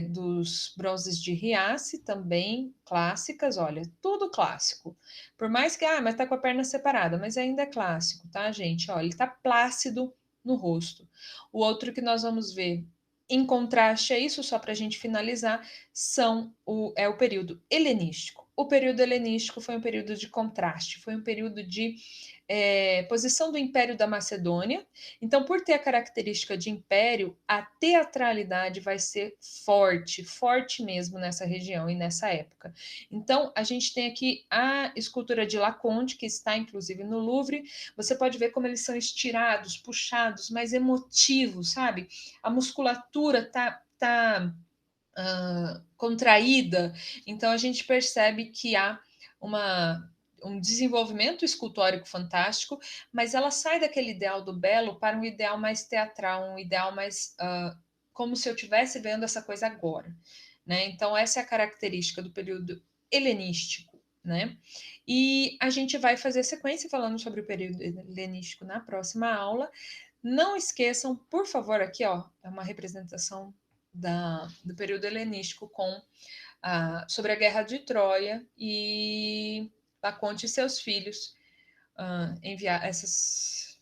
dos bronzes de Riace, também clássicas, olha, tudo clássico. Por mais que, mas tá com a perna separada, mas ainda é clássico, tá, gente? Olha, ele tá plácido no rosto. O outro que nós vamos ver em contraste a isso, só para a gente finalizar, é o período helenístico. o período helenístico foi um período de contraste, foi um período de posição do Império da Macedônia. Então, por ter a característica de império, a teatralidade vai ser forte, forte mesmo nessa região e nessa época. Então, a gente tem aqui a escultura de Laconte, que está inclusive no Louvre. Você pode ver como eles são estirados, puxados, mais emotivos, sabe? A musculatura tá contraída, então a gente percebe que há um desenvolvimento escultórico fantástico, mas ela sai daquele ideal do belo para um ideal mais teatral, um ideal mais como se eu estivesse vendo essa coisa agora, né? Então essa é a característica do período helenístico, né? E a gente vai fazer sequência falando sobre o período helenístico na próxima aula. Não esqueçam, por favor, aqui ó, é uma representação do período helenístico sobre a Guerra de Troia e Laconte e seus filhos enviar essas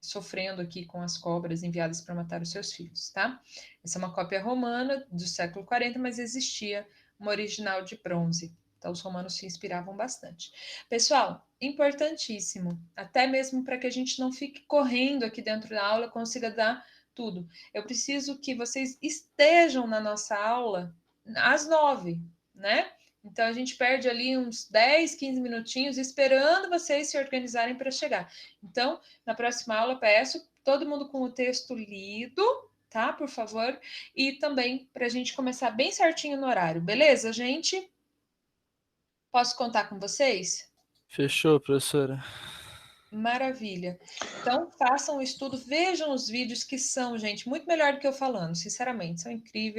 sofrendo aqui com as cobras enviadas para matar os seus filhos, tá? Essa é uma cópia romana do século 40, mas existia uma original de bronze. Então os romanos se inspiravam bastante. Pessoal, importantíssimo, até mesmo para que a gente não fique correndo aqui dentro da aula, consiga dar tudo. Eu preciso que vocês estejam na nossa aula às 9, né? Então a gente perde ali uns 10, 15 minutinhos esperando vocês se organizarem para chegar. Então, na próxima aula, peço todo mundo com o texto lido, tá? Por favor. E também para a gente começar bem certinho no horário, beleza, gente? Posso contar com vocês? Fechou, professora. Maravilha. Então, façam o estudo, vejam os vídeos que são, gente, muito melhor do que eu falando, sinceramente, são incríveis.